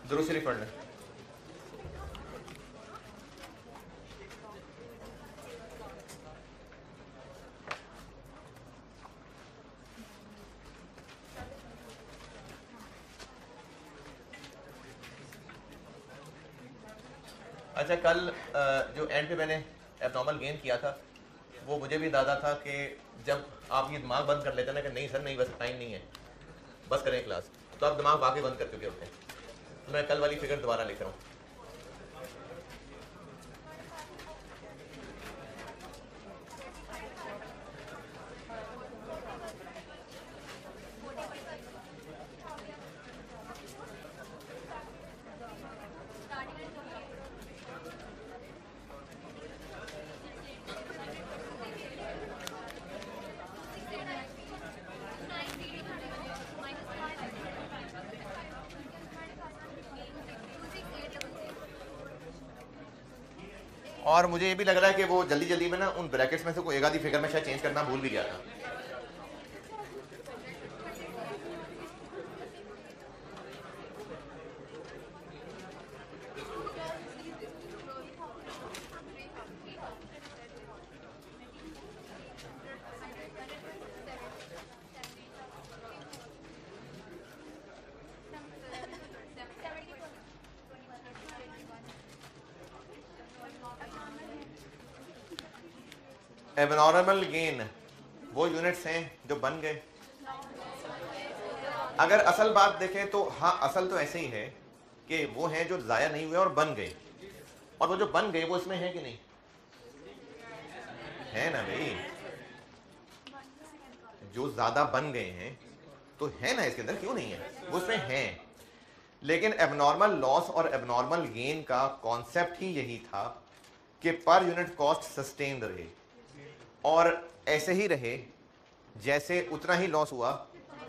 दुरूद शरीफ पढ़ लें। अच्छा, कल जो एंड पे मैंने एबनॉर्मल गेन किया था, वो मुझे भी अंदाजा था कि जब आप ये दिमाग बंद कर लेते हैं ना कि नहीं सर नहीं, बस टाइम नहीं है, बस करें क्लास, तो आप दिमाग वाकई बंद कर चुके होते हैं। तो मैं कल वाली फिगर दोबारा लिख रहा हूँ। और मुझे ये भी लग रहा है कि वो जल्दी जल्दी में ना उन ब्रैकेट्स में से कोई एक आधी फिगर में शायद चेंज करना भूल भी गया था। एबनॉर्मल गेन वो यूनिट्स हैं जो बन गए। अगर असल बात देखें तो हाँ, असल तो ऐसे ही है कि वो हैं जो ज़ाया नहीं हुए और बन गए, और वो जो बन गए वो इसमें है कि नहीं है ना भाई, जो ज़्यादा बन गए हैं तो है ना इसके अंदर, क्यों नहीं है, वो इसमें है। लेकिन एबनॉर्मल लॉस और एबनॉर्मल गेन का कॉन्सेप्ट ही यही था कि पर यूनिट कॉस्ट सस्टेन रहे और ऐसे ही रहे जैसे उतना ही लॉस हुआ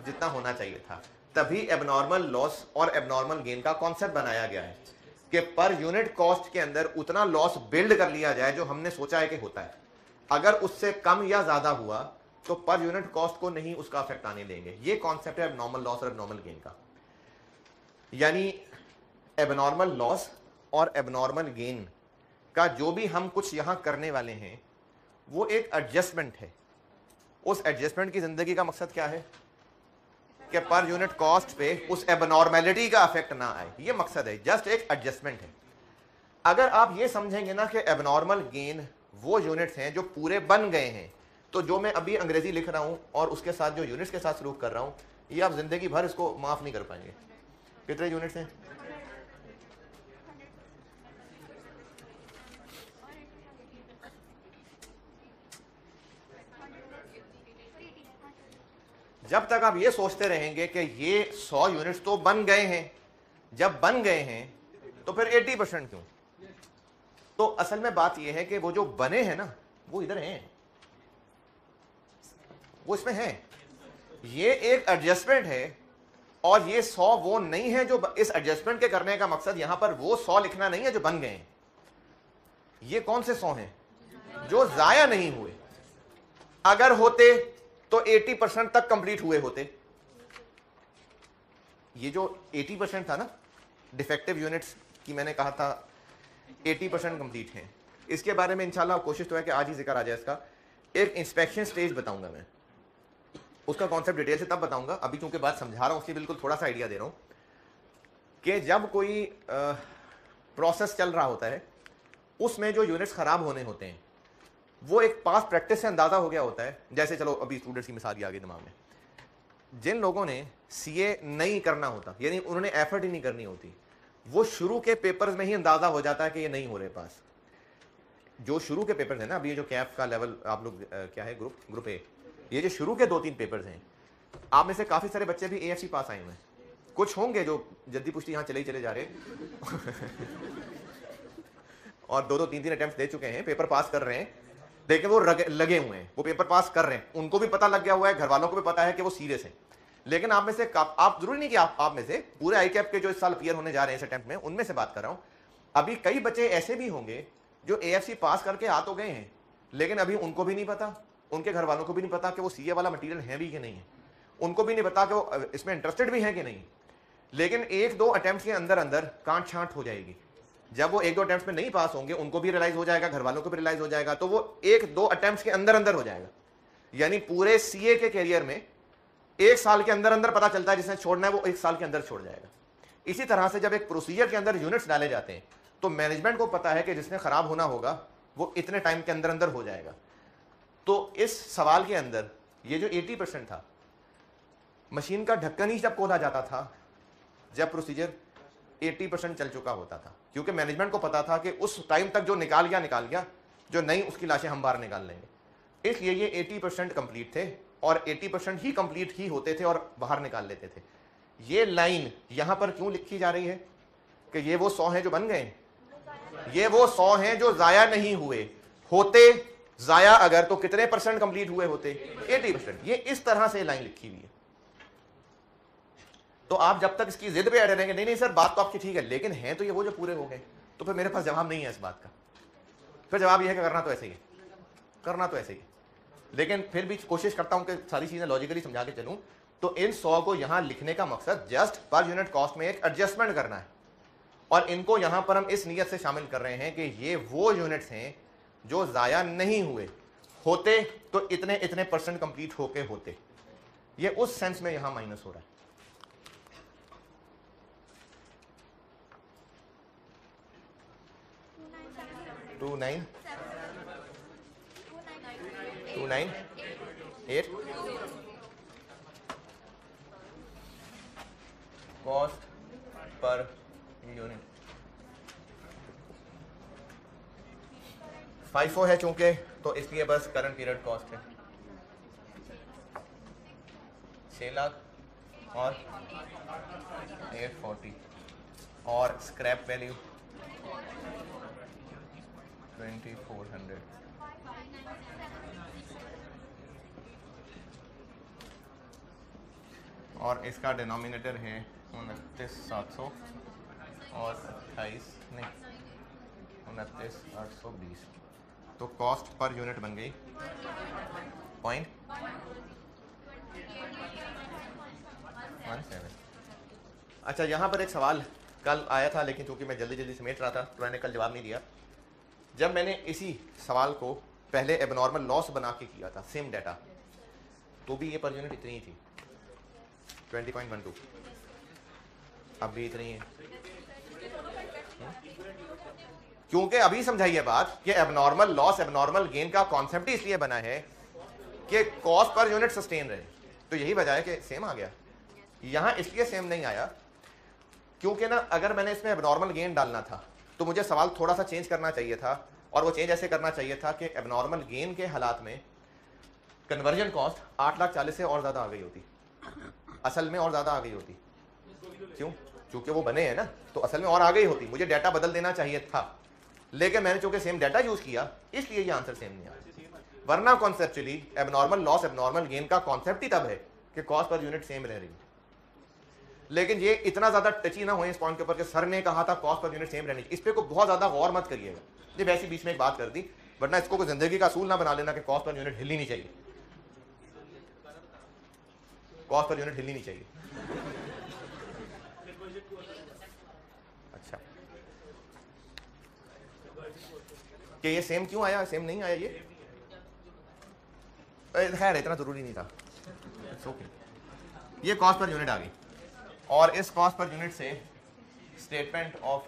जितना होना चाहिए था। तभी एबनॉर्मल लॉस और एबनॉर्मल गेन का कॉन्सेप्ट बनाया गया है कि पर यूनिट कॉस्ट के अंदर उतना लॉस बिल्ड कर लिया जाए जो हमने सोचा है कि होता है। अगर उससे कम या ज्यादा हुआ तो पर यूनिट कॉस्ट को नहीं उसका अफेक्ट आने देंगे। ये कॉन्सेप्ट है एबनॉर्मल लॉस और एबनॉर्मल गेन का। यानी एबनॉर्मल लॉस और एबनॉर्मल गेन का जो भी हम कुछ यहां करने वाले हैं वो एक एडजस्टमेंट है। उस एडजस्टमेंट की जिंदगी का मकसद क्या है कि पर यूनिट कॉस्ट पे उस एबनॉर्मेलिटी का इफेक्ट ना आए, ये मकसद है, जस्ट एक एडजस्टमेंट है। अगर आप ये समझेंगे ना कि एबनॉर्मल गेन वो यूनिट्स हैं जो पूरे बन गए हैं, तो जो मैं अभी अंग्रेजी लिख रहा हूं और उसके साथ जो यूनिट्स के साथ सलूक कर रहा हूं, ये आप जिंदगी भर इसको माफ नहीं कर पाएंगे। कितने यूनिट्स हैं? जब तक आप ये सोचते रहेंगे कि ये 100 यूनिट्स तो बन गए हैं, जब बन गए हैं तो फिर 80% क्यों? तो असल में बात ये है कि वो जो बने हैं ना वो इधर हैं, वो इसमें है। ये एक एडजस्टमेंट है और ये 100 वो नहीं है जो इस एडजस्टमेंट के करने का मकसद यहां पर वो 100 लिखना नहीं है जो बन गए हैं। ये कौन से 100 हैं? जो जाया नहीं हुए। अगर होते तो 80% तक कंप्लीट हुए होते। ये जो 80% था ना डिफेक्टिव यूनिट्स की, मैंने कहा था 80% कंप्लीट हैं। इसके बारे में इंशाल्लाह कोशिश तो है कि आज ही जिक्र आ जाए इसका। एक इंस्पेक्शन स्टेज बताऊंगा मैं, उसका कॉन्सेप्ट डिटेल से तब बताऊंगा। अभी चूंकि बात समझा रहा हूं उसलिए बिल्कुल थोड़ा सा आइडिया दे रहा हूं कि जब कोई प्रोसेस चल रहा होता है उसमें जो यूनिट्स खराब होने होते हैं वो एक पास्ट प्रैक्टिस से अंदाजा हो गया होता है। जैसे चलो अभी स्टूडेंट्स की मिसाल आ गई दिमाग में, जिन लोगों ने सीए नहीं करना होता, यानी उन्होंने एफर्ट ही नहीं करनी होती, वो शुरू के पेपर्स में ही अंदाजा हो जाता है कि ये नहीं हो रहे पास। जो शुरू के पेपर्स हैं ना, अभी ये जो कैफ का लेवल आप लोग क्या है ग्रुप ए, ये जो शुरू के 2-3 पेपर्स हैं, आप में से काफी सारे बच्चे भी एएफसी पास आए हुए हैं। कुछ होंगे जो जल्दी पुश्ती यहाँ चले जा रहे और 2-3 अटेम्प्ट दे चुके हैं, पेपर पास कर रहे हैं, लेकिन वो लगे हुए हैं, वो पेपर पास कर रहे हैं, उनको भी पता लग गया हुआ है, घर वालों को भी पता है कि वो सीरियस हैं। लेकिन आप में से आप जरूरी नहीं कि आप में से पूरे आईकैप के जो इस साल अपीयर होने जा रहे हैं इस अटेम्प्ट में, उनमें से बात कर रहा हूं। अभी कई बच्चे ऐसे भी होंगे जो एएफसी पास करके आ तो गए हैं, लेकिन अभी उनको भी नहीं पता, उनके घर वालों को भी नहीं पता कि वो सीए वाला मटेरियल है भी कि नहीं है। उनको भी नहीं पता कि वो इसमें इंटरेस्टेड भी हैं कि नहीं, लेकिन एक दो अटेम्प्ट के अंदर अंदर कांट छांट हो जाएगी। जब वो एक दो अटेम्प्ट में नहीं पास होंगे, उनको भी रियलाइज हो जाएगा, घर वालों को भी रियलाइज हो जाएगा, तो वो एक दो अटेम्प्ट के अंदर अंदर हो जाएगा। यानी पूरे सीए के कैरियर में 1 साल के अंदर अंदर पता चलता है जिसने छोड़ना है वो 1 साल के अंदर छोड़ जाएगा। इसी तरह से जब एक प्रोसीजर के अंदर यूनिट्स डाले जाते हैं तो मैनेजमेंट को पता है कि जिसने खराब होना होगा वो इतने टाइम के अंदर अंदर हो जाएगा। तो इस सवाल के अंदर ये जो 80% था, मशीन का ढक्कन ही जब खोला जाता था जब प्रोसीजर 80% चल चुका होता था, क्योंकि मैनेजमेंट को पता था कि उस टाइम तक जो निकाल गया, जो नहीं उसकी लाशें हम बाहर निकाल लेंगे। इसलिए ये 80% कंप्लीट थे और 80% ही कंप्लीट ही होते थे और बाहर निकाल लेते थे। ये लाइन यहां पर क्यों लिखी जा रही है कि ये वो 100 हैं जो बन गए, ये वो 100 हैं जो जाया नहीं हुए होते। जाया अगर तो कितने % कंप्लीट हुए होते? 80%। ये इस तरह से लाइन लिखी हुई है। तो आप जब तक इसकी जिद पे अड़े रहेंगे, नहीं नहीं सर बात तो आपकी ठीक है, लेकिन हैं तो ये वो जो पूरे हो गए, तो फिर मेरे पास जवाब नहीं है इस बात का। फिर जवाब ये है कि करना तो ऐसे ही है, करना तो ऐसे ही है। लेकिन फिर भी कोशिश करता हूं कि सारी चीजें लॉजिकली समझा के चलूं। तो इन 100 को यहां लिखने का मकसद जस्ट पर यूनिट कॉस्ट में एक एडजस्टमेंट करना है, और इनको यहां पर हम इस नीयत से शामिल कर रहे हैं कि ये वो यूनिट्स हैं जो जाया नहीं हुए होते तो इतने इतने % कंप्लीट होके होते। ये उस सेंस में यहां माइनस हो रहा है। Two nine 8 cost per unit 5 है चूंकि, तो इसलिए बस करंट पीरियड कॉस्ट है 6 लाख और 840 और स्क्रैप वैल्यू 2400 और इसका डिनोमिनेटर है 29,700 और 29,820। तो कॉस्ट पर यूनिट बन गई 0.17। अच्छा, यहाँ पर एक सवाल कल आया था, लेकिन चूंकि मैं जल्दी समेट रहा था तो मैंने कल जवाब नहीं दिया। जब मैंने इसी सवाल को पहले एबनॉर्मल लॉस बना के किया था, सेम डाटा, तो भी ये पर यूनिट इतनी ही थी 20.12, अब भी इतनी है। क्योंकि अभी समझाइए बात कि एबनॉर्मल लॉस एबनॉर्मल गेन का कॉन्सेप्ट ही इसलिए बना है कि कॉस्ट पर यूनिट सस्टेन रहे। तो यही वजह है कि सेम आ गया। यहां इसलिए सेम नहीं आया क्योंकि ना अगर मैंने इसमें एबनॉर्मल गेन डालना था तो मुझे सवाल थोड़ा सा चेंज करना चाहिए था, और वो चेंज ऐसे करना चाहिए था कि एबनॉर्मल गेन के हालात में कन्वर्जन कॉस्ट 8,40,000 से और ज्यादा आ गई होती, असल में और ज्यादा आ गई होती। क्यों? चूंकि वो बने हैं ना, तो असल में और आ गई होती। मुझे डाटा बदल देना चाहिए था, लेकिन मैंने चूंकि सेम डाटा यूज किया इसलिए ये आंसर सेम नहीं आया। वरना conceptually abnormal loss abnormal gain का कॉन्सेप्ट ही तब है कि कॉस्ट पर यूनिट सेम रह रही है। लेकिन ये इतना ज्यादा टची ना हो इस पॉइंट के ऊपर कि सर ने कहा था कॉस्ट पर यूनिट सेम रहनी चाहिए, इस पे को बहुत ज्यादा गौर मत करिएगा। ये वैसे बीच में एक बात कर दी, वरना इसको कोई जिंदगी का असूल ना बना लेना कि कॉस्ट पर यूनिट हिलनी नहीं चाहिए, कॉस्ट पर यूनिट हिलनी नहीं चाहिए। अच्छा, कि ये सेम क्यों आया? सेम नहीं आया, ये खैर इतना जरूरी नहीं था। ये कॉस्ट पर यूनिट आ गई, और इस कॉस्ट पर यूनिट से statement of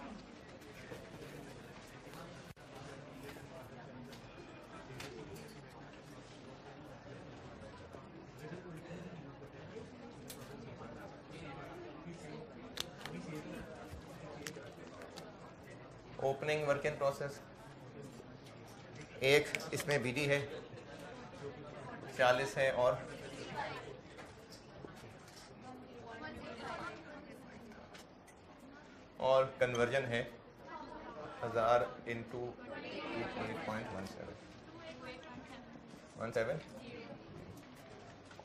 opening work in process, एक इसमें बीडी है 40 है और कन्वर्जन है 1000 इंटू 8.17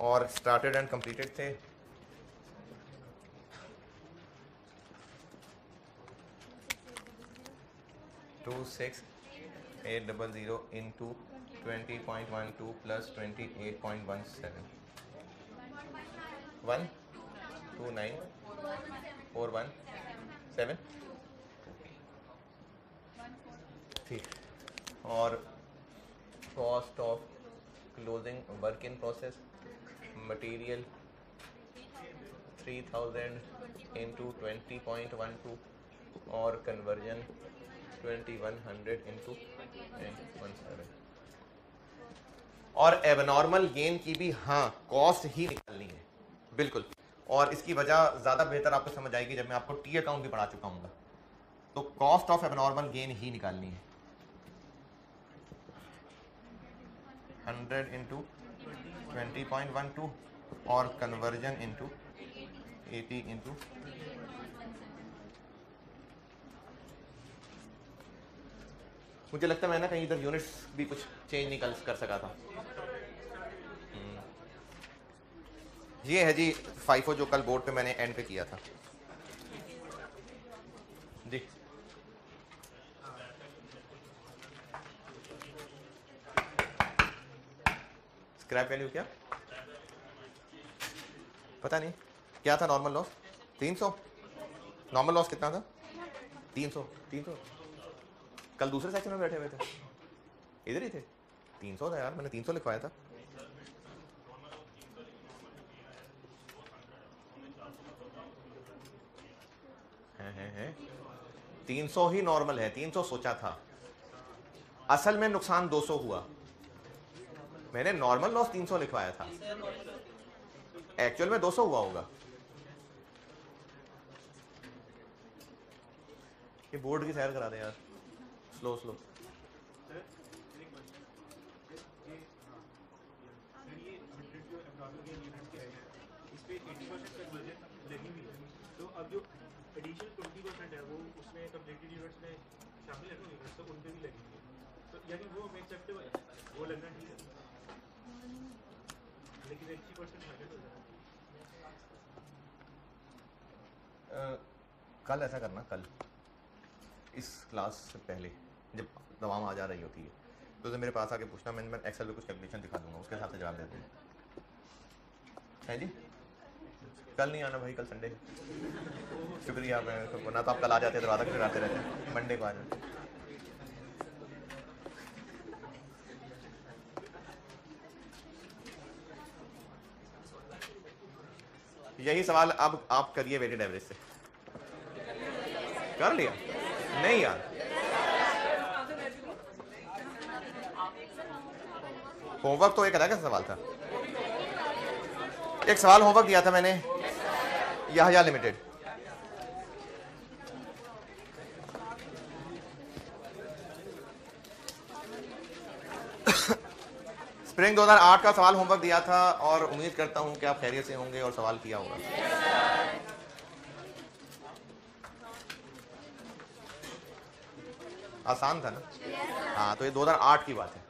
और स्टार्टेड एंड कंप्लीटेड थे 26,800 इंटू 20.12 प्लस 28.17। 12941 ठीक। और cost of closing work in process material 3000 into 20.12 और कन्वर्जन 2100 इंटू 1017। और एबनॉर्मल गेन की भी हाँ कॉस्ट ही निकालनी है बिल्कुल। और इसकी वजह ज़्यादा बेहतर आपको समझ आएगी जब मैं आपको टी अकाउंट भी पढ़ा चुका हूँ। तो कॉस्ट ऑफ एबनॉर्मल गेन ही निकालनी है 100 इंटू 20.12 और कन्वर्जन इंटू 80 इंटू मुझे लगता है मैं ना कहीं इधर यूनिट्स भी कुछ चेंज नहीं कर सका था। ये है जी फाइफो जो कल बोर्ड पे मैंने एंड पे किया था जी। स्क्रैप वैल्यू क्या पता नहीं क्या था। Normal loss 300। नॉर्मल लॉस कितना था 300। कल दूसरे सेक्शन में बैठे हुए थे इधर ही थे 300 था यार। मैंने 300 लिखवाया था। है 300 ही नॉर्मल है। 300 सोचा था असल में नुकसान 200 हुआ। मैंने नॉर्मल लॉस 300 लिखवाया था एक्चुअल में 200 हुआ होगा। ये बोर्ड की सैर करा दे यार स्लो स्लो। तो अब जो एडिशनल 20% है वो उसमें कंप्लीटेड यूनिट्स में शामिल है यूनिट्स तो उन पे भी लगेंगे। तो यानी वो हम एक्सेप्टेबल है वो लगना ठीक है लेकिन 80% माइनस हो जाएगा। कल ऐसा करना कल इस क्लास से पहले जब दवाम आ जा रही होती है तो मेरे पास आके पूछना। मैं एक्सेल में कुछ कैलकुलेशन दिखा दूंगा उसके हिसाब से जवाब दे दूँगा है जी। कल नहीं आना भाई कल संडे। शुक्रिया। मैं वरना तो आप कल आ जाते दरवाजा फिर आते रहते मंडे को आ जाते। यही सवाल अब आप करिए वेटेड एवरेज से। कर लिया नहीं यार होमवर्क तो एक अलग सवाल था। एक सवाल होमवर्क दिया था मैंने याहिया लिमिटेड। स्प्रिंग 2008 का सवाल होमवर्क दिया था और उम्मीद करता हूं कि आप खैरियत से होंगे और सवाल किया होगा। आसान था ना। हाँ तो ये 2008 की बात है।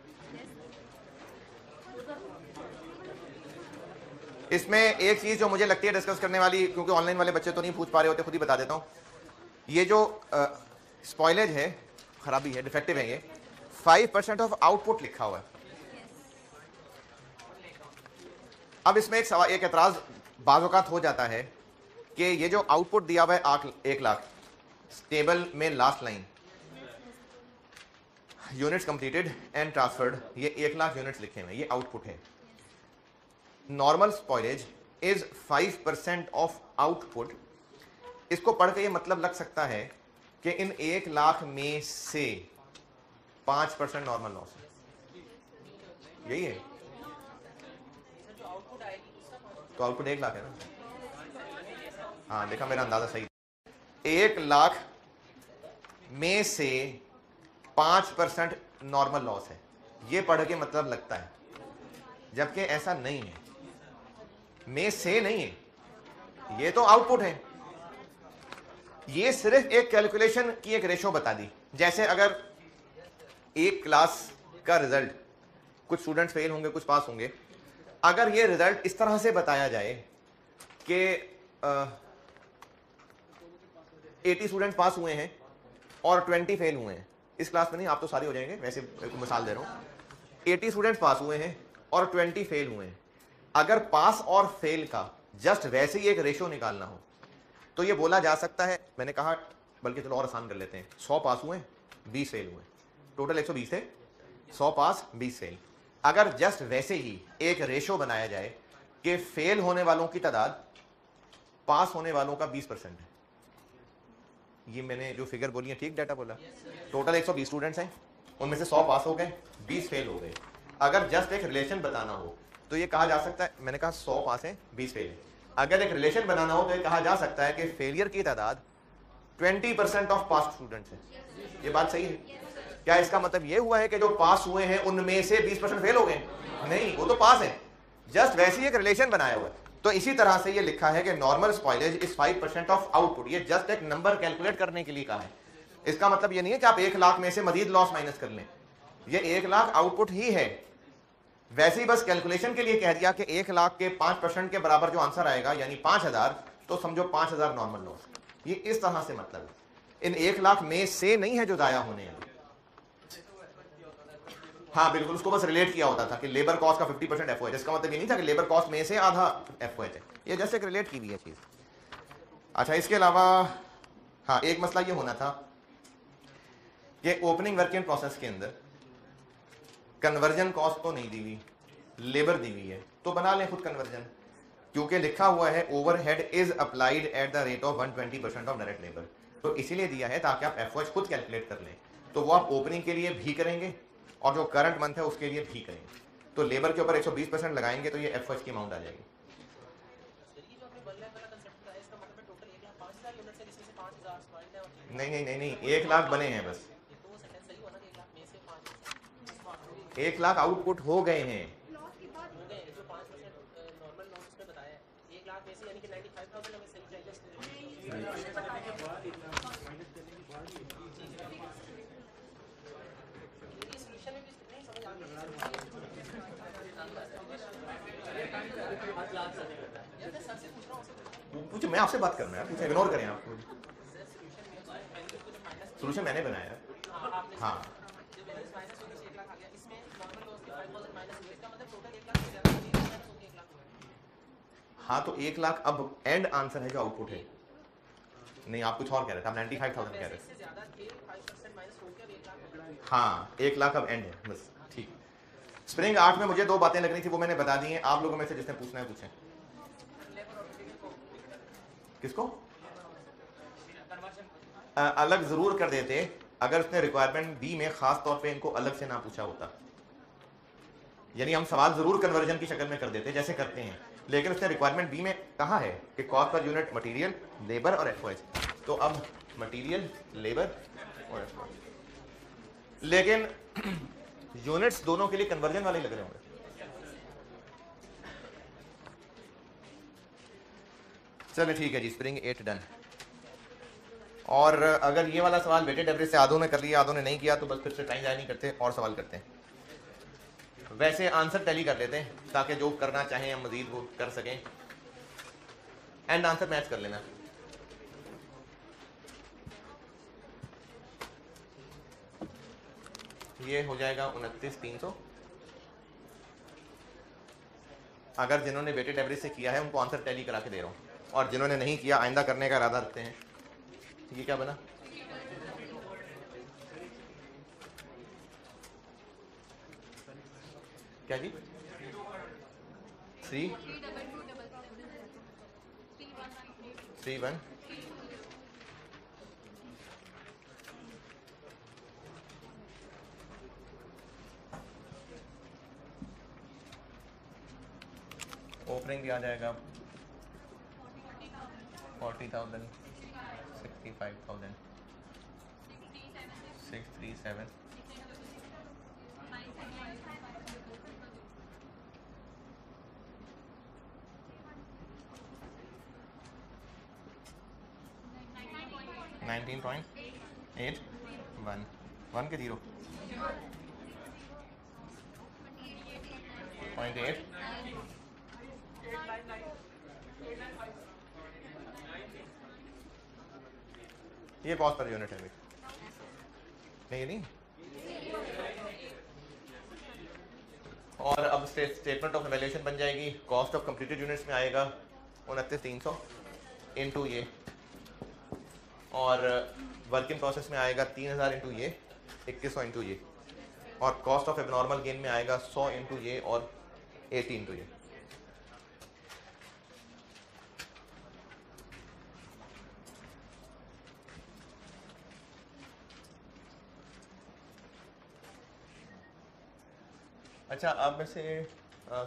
इसमें एक चीज जो मुझे लगती है डिस्कस करने वाली क्योंकि ऑनलाइन वाले बच्चे तो नहीं पूछ पा रहे होते खुद ही बता देता हूं। ये जो स्पॉइलेज है खराबी है डिफेक्टिव है ये 5% ऑफ आउटपुट लिखा हुआ है। अब इसमें एक एतराज बाज़ औक़ात हो जाता है कि ये जो आउटपुट दिया हुआ है 1 लाख टेबल में last line units completed and transferred ये 1 लाख यूनिट्स लिखे हुए हैं ये आउटपुट है। Normal spoilage is 5% of output. इसको पढ़ के ये मतलब लग सकता है कि इन 1 लाख में से 5% नॉर्मल लॉस है। यही है तो आउटपुट 1 लाख है ना। हाँ देखा मेरा अंदाजा सही। 1 लाख में से 5% नॉर्मल लॉस है ये पढ़ के मतलब लगता है जबकि ऐसा नहीं है। में से नहीं है ये तो आउटपुट है। ये सिर्फ एक कैलकुलेशन की एक रेशो बता दी। जैसे अगर एक क्लास का रिजल्ट कुछ स्टूडेंट्स फेल होंगे कुछ पास होंगे। अगर ये रिजल्ट इस तरह से बताया जाए कि 80 स्टूडेंट्स पास हुए हैं और 20 फेल हुए हैं। इस क्लास में नहीं आप तो सारे हो जाएंगे वैसे मिसाल दे रहा हूं। 80 स्टूडेंट्स पास हुए हैं और 20 फेल हुए हैं। अगर पास और फेल का जस्ट वैसे ही एक रेशो निकालना हो तो ये बोला जा सकता है, मैंने कहा बल्कि चलो और आसान कर लेते हैं, 100 पास हुए 20 फेल हुए, टोटल 120 थे, 100 पास 20 फेल। अगर जस्ट वैसे ही एक रेशो बनाया जाए कि फेल होने वालों की तादाद पास होने वालों का 20% है, ये मैंने जो फिगर बोली है ठीक डाटा बोला, टोटल 120 स्टूडेंट्स हैं, उनमें से 100 पास हो गए 20 फेल हो गए। अगर जस्ट एक रिलेशन बताना हो तो ये कहा जा सकता है, मैंने कहा 100 पास है 20 फेल है, अगर एक रिलेशन बनाना हो तो ये कहा जा सकता है कि फेलियर की तादाद 20% ऑफ पास स्टूडेंट्स है। ये बात सही है क्या? इसका मतलब ये हुआ है कि जो पास हुए हैं उनमें से 20% फेल हो गए? नहीं, वो तो पास है, जस्ट वैसे ही एक रिलेशन बनाया हुआ है। तो इसी तरह से ये लिखा है कि normal spoilage is 5% of output, ये जस्ट एक नंबर कैलकुलेट करने के लिए कहा है। इसका मतलब ये नहीं है कि आप 1 लाख में से मजीद लॉस माइनस कर लें, ये 1 लाख आउटपुट ही है, वैसे ही बस कैलकुलेशन के लिए कह दिया कि 1 लाख के 5% के बराबर जो आंसर आएगा यानी 5000, तो समझो 5000 नॉर्मल लॉस। ये इस तरह से मतलब है, इन 1 लाख में से नहीं है जो दाया होने हैं। हाँ बिल्कुल, उसको बस रिलेट किया होता था कि लेबर कॉस्ट का 50% एफओएच, इसका मतलब ये नहीं था कि लेबर कॉस्ट में से आधा एफओएच है, ये जैसे एक रिलेट की हुई है चीज। अच्छा, इसके अलावा हाँ एक मसला ये होना था कि ओपनिंग वर्क इन प्रोसेस के अंदर कन्वर्जन कॉस्ट तो नहीं दी हुई, लेबर दी हुई है, तो बना लें खुद कन्वर्जन, क्योंकि लिखा हुआ है overhead is applied at the rate of 120% of direct labour, तो इसीलिए दिया है ताकि आप एफओएच खुद कैलकुलेट कर लें। तो वो आप ओपनिंग के लिए भी करेंगे और जो करंट मंथ है उसके लिए भी करेंगे, तो लेबर के ऊपर 120% लगाएंगे तो ये एफओएच की अमाउंट आ जाएगी। नहीं नहीं नहीं नहीं, 1 लाख बने हैं बस, 1 लाख आउटपुट हो गए हैं। पूछो, मैं आपसे बात करना है, पूछे, इग्नोर करें आप। सोल्यूशन मैंने बनाया, हाँ हाँ, तो 1 लाख अब एंड आंसर है जो आउटपुट है। नहीं, आप कुछ और कह रहे थे, आप 95,000 कह रहे थे। हाँ, 1 लाख अब एंड है बस, ठीक। स्प्रिंग 8 में मुझे 2 बातें लगनी थी, वो मैंने बता दी हैं। आप लोगों में से जिसने पूछना है पूछें। किसको अलग जरूर कर देते अगर उसने रिक्वायरमेंट बी में खास तौर पे इनको अलग से ना पूछा होता, यानी हम सवाल जरूर कन्वर्जन की शक्ल में कर देते जैसे करते हैं, लेकिन उसने रिक्वायरमेंट बी में कहा है कि cost per unit material, labour और एफओएच, तो अब मटेरियल, लेबर और एफओएच, लेकिन यूनिट्स दोनों के लिए कन्वर्जन वाले लग रहे होंगे। चलिए ठीक है जी, स्प्रिंग 8 डन। और अगर ये वाला सवाल वेटेड एवरेज से आधों ने कर लिया, आधों ने नहीं किया, तो बस फिर से टाइम जाया नहीं करते और सवाल करते हैं। वैसे आंसर टैली कर लेते हैं ताकि जो करना चाहें हम मजीद वो कर सकें। एंड आंसर मैच कर लेना। ये हो जाएगा 29,300। अगर जिन्होंने वेटेड एवरेज से किया है उनको आंसर टैली करा के दे रहा हूँ, और जिन्होंने नहीं किया आइंदा करने का इरादा रखते हैं। ये क्या बना? क्या जी? 331 ओपनिंग भी आ जाएगा 40,000, 65,000, 637, $19.8 1 के 0.8 ये कॉस्ट पर यूनिट है भाई, नहीं। और अब स्टेटमेंट ऑफ इवैल्यूएशन बन जाएगी, कॉस्ट ऑफ कंप्लीटेड यूनिट्स में आएगा 29,300 इंटू ये, और वर्क इन प्रोसेस में आएगा 3,000 इंटू ये, 2,100 इंटू ये, और कॉस्ट ऑफ एबनॉर्मल गेन में आएगा 100 इंटू ये और 80 इंटू ये। अच्छा, आप में से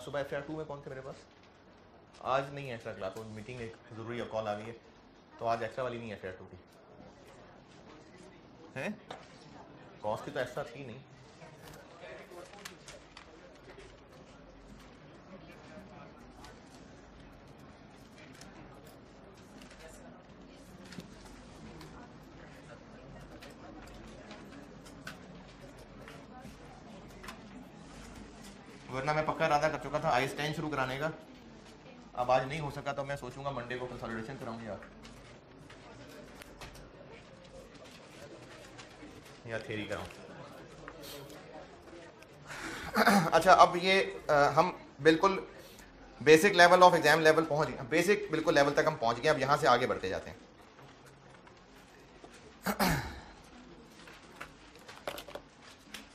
सुबह FR2 में कौन थे मेरे पास? आज नहीं है एक्स्ट्रा क्लास, वो मीटिंग एक ज़रूरी कॉल आ गई है, तो आज एक्स्ट्रा वाली नहीं है FR2 की। हैं कॉस्ट की तो एक्स्ट्रा थी नहीं। वरना मैं पक्का इरादा कर चुका था आइस 10 शुरू कराने का। अब आज नहीं हो सका तो मैं सोचूंगा मंडे को कंसोलिडेशन कराऊंगी या थ्योरी कराऊं। अच्छा, अब ये हम बिल्कुल basic level of exam level पहुंच गए, बेसिक बिल्कुल लेवल तक हम पहुंच गए। अब यहां से आगे बढ़ते जाते हैं।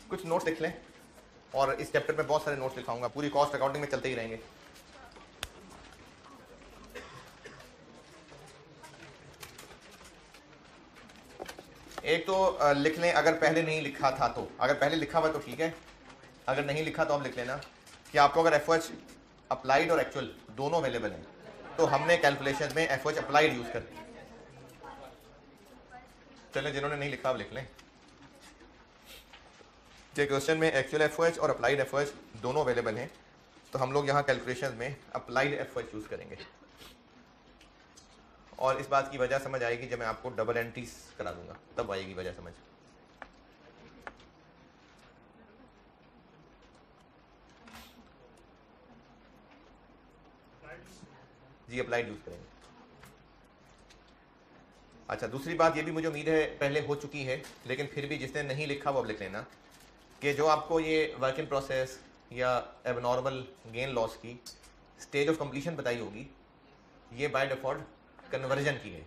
कुछ नोट्स लिख लें, और इस चैप्टर में बहुत सारे नोट्स लिखाऊंगा, पूरी कॉस्ट अकाउंटिंग में चलते ही रहेंगे। एक तो लिख लें, अगर पहले नहीं लिखा था तो, अगर पहले लिखा हुआ तो ठीक है, अगर नहीं लिखा तो आप लिख लेना कि आपको अगर FOH अप्लाइड और एक्चुअल दोनों अवेलेबल हैं, तो हमने कैलकुलेशन में FOH अप्लाइड यूज कर। चलें, जिन्होंने नहीं लिखा आप लिख लें कि क्वेश्चन में एक्चुअल FOH और अप्लाइड FOH दोनों अवेलेबल हैं, तो हम लोग यहाँ कैलकुलेशन में अप्लाइड FOH यूज करेंगे। और इस बात की वजह समझ आएगी जब मैं आपको डबल एंट्रीज करा दूंगा, तब आएगी वजह समझ। जी, अप्लाइड यूज करेंगे। अच्छा, दूसरी बात ये भी मुझे उम्मीद है पहले हो चुकी है, लेकिन फिर भी जिसने नहीं लिखा वो अब लिख लेना कि जो आपको ये वर्क इन प्रोसेस या एबनॉर्मल गेन लॉस की स्टेज ऑफ कंप्लीशन बताई होगी, ये बाय डिफॉल्ट कन्वर्जन की है।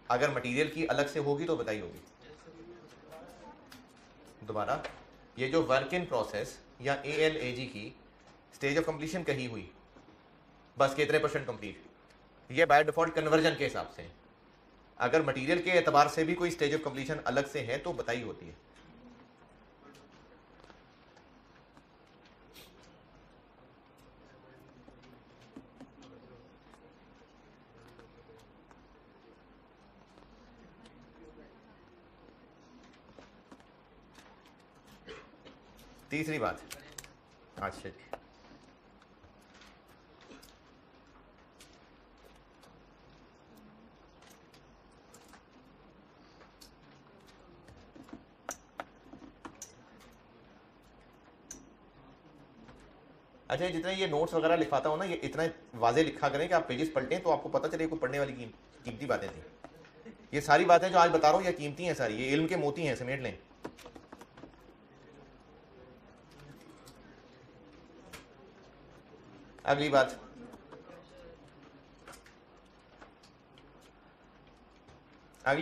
अगर मटेरियल की अलग से होगी तो बताई होगी। दोबारा, ये जो वर्क इन प्रोसेस या ALAG की स्टेज ऑफ कंप्लीशन कही हुई, बस कितने % कंप्लीट, ये बाय डिफॉल्ट कन्वर्जन के हिसाब से है। अगर मटेरियल के एतबार से भी कोई स्टेज ऑफ कंप्लीशन अलग से है तो बताई होती है। तीसरी बात, अच्छा अच्छा, जितना ये नोट्स वगैरह लिखवाता हूँ ना, ये इतना वाजे लिखा करें कि आप पेजेस पलटें तो आपको पता चले कोई पढ़ने वाली कीमती बातें थी। ये सारी बातें जो आज बता रहा हूँ ये कीमती हैं सारी, ये इल्म के मोती हैं, समेट लें। अगली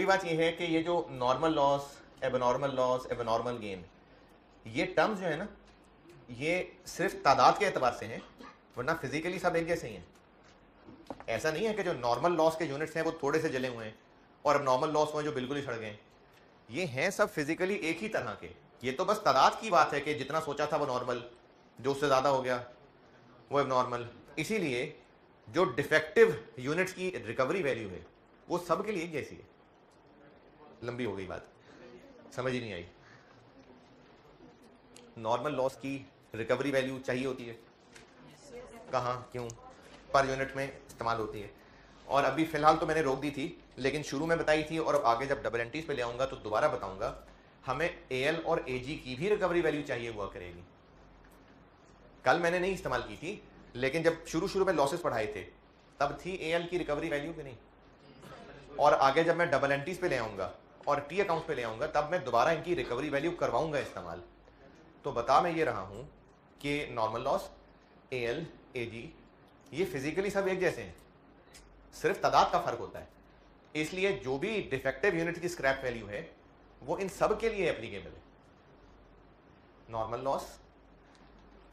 बात, ये है कि ये जो नॉर्मल लॉस, एबनॉर्मल गेन, ये टर्म्स जो है ना, ये सिर्फ तादाद के एतबार से हैं, वरना फिजिकली सब एक जैसे ही हैं। ऐसा नहीं है कि जो नॉर्मल लॉस के यूनिट्स हैं वो थोड़े से जले हुए हैं और अब नॉर्मल लॉस हुए जो बिल्कुल ही सड़ गए। ये हैं सब फिजिकली एक ही तरह के। ये तो बस तादाद की बात है कि जितना सोचा था वो नॉर्मल, जो उससे ज़्यादा हो गया वो एबनॉर्मल। इसीलिए जो डिफेक्टिव यूनिट्स की रिकवरी वैल्यू है वो सब के लिए एक जैसी है। लंबी हो गई बात, समझ ही नहीं आई। नॉर्मल लॉस की रिकवरी वैल्यू चाहिए होती है, कहाँ, क्यों? पर यूनिट में इस्तेमाल होती है। और अभी फ़िलहाल तो मैंने रोक दी थी, लेकिन शुरू में बताई थी और अब आगे जब डबल एंट्रीज पे ले आऊँगा तो दोबारा बताऊँगा। हमें AL और AG की भी रिकवरी वैल्यू चाहिए हुआ करेगी। कल मैंने नहीं इस्तेमाल की थी, लेकिन जब शुरू में लॉसेस पढ़ाए थे तब थी AL की रिकवरी वैल्यू कि नहीं। और आगे जब मैं डबल एंट्रीज पे ले आऊँगा और T अकाउंट पे ले आऊँगा तब मैं दोबारा इनकी रिकवरी वैल्यू करवाऊँगा इस्तेमाल। तो बता मैं ये रहा हूँ कि नॉर्मल लॉस, AL, AG ये फिजिकली सब एक जैसे हैं, सिर्फ तादाद का फर्क होता है। इसलिए जो भी डिफेक्टिव यूनिट की स्क्रैप वैल्यू है वो इन सब के लिए एप्लीकेबल है। नॉर्मल लॉस,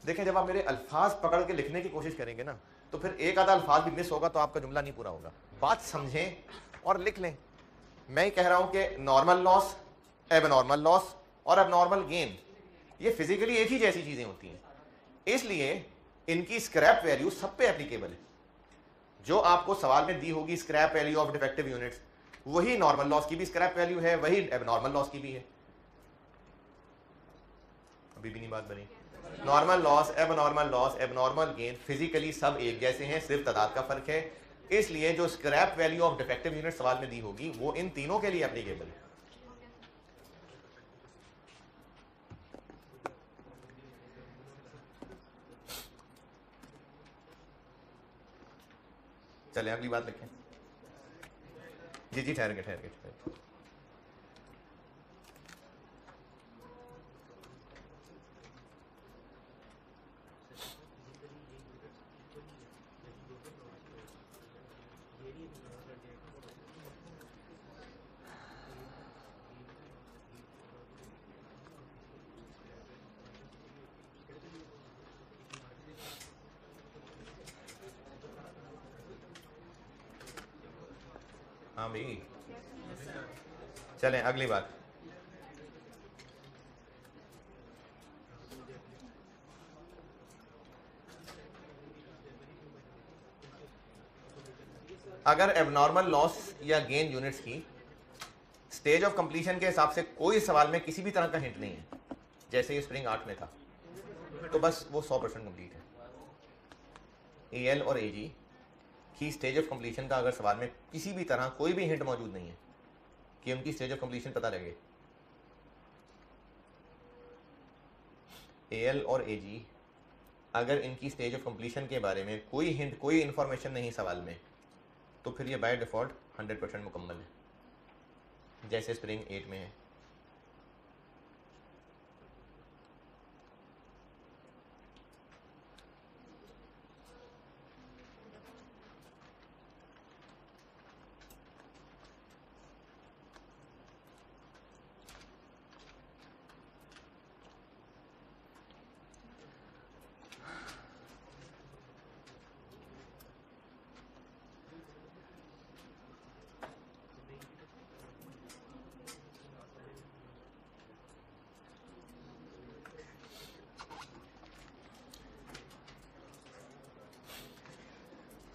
देखें जब आप मेरे अल्फाज पकड़ के लिखने की कोशिश करेंगे ना तो फिर एक आधा अल्फाज भी मिस होगा तो आपका जुमला नहीं पूरा होगा। बात समझें और लिख लें। मैं ही कह रहा हूं कि नॉर्मल लॉस, एबनॉर्मल लॉस और एबनॉर्मल गेन ये फिजिकली एक ही जैसी चीजें होती हैं, इसलिए इनकी स्क्रैप वैल्यू सब पे एप्लीकेबल है। जो आपको सवाल में दी होगी scrap value of defective units, वही नॉर्मल लॉस की भी स्क्रैप वैल्यू है, वही एबनॉर्मल लॉस की भी है। अभी भी नहीं बात बनी। Normal loss, abnormal gain physically सब एक जैसे हैं, सिर्फ तादाद का फर्क है। इसलिए जो scrap value of defective unit सवाल में दी होगी वो इन तीनों के लिए एप्लीकेबल है। चले अगली बात लिखें। जी ठहर के हाँ भाई चलें अगली बात। अगर एबनॉर्मल लॉस या गेन यूनिट्स की स्टेज ऑफ कंप्लीशन के हिसाब से कोई सवाल में किसी भी तरह का हिंट नहीं है, जैसे ये स्प्रिंग 8 में था, तो बस वो 100% कंप्लीट है। एएल और एजी की स्टेज ऑफ कंप्लीशन का अगर सवाल में किसी भी तरह कोई भी हिंट मौजूद नहीं है कि उनकी स्टेज ऑफ कंप्लीशन पता लगे, एएल और एजी अगर इनकी स्टेज ऑफ कंप्लीशन के बारे में कोई हिंट, कोई इंफॉर्मेशन नहीं सवाल में, तो फिर ये बाय डिफॉल्ट 100% मुकम्मल है, जैसे स्प्रिंग 8 में है।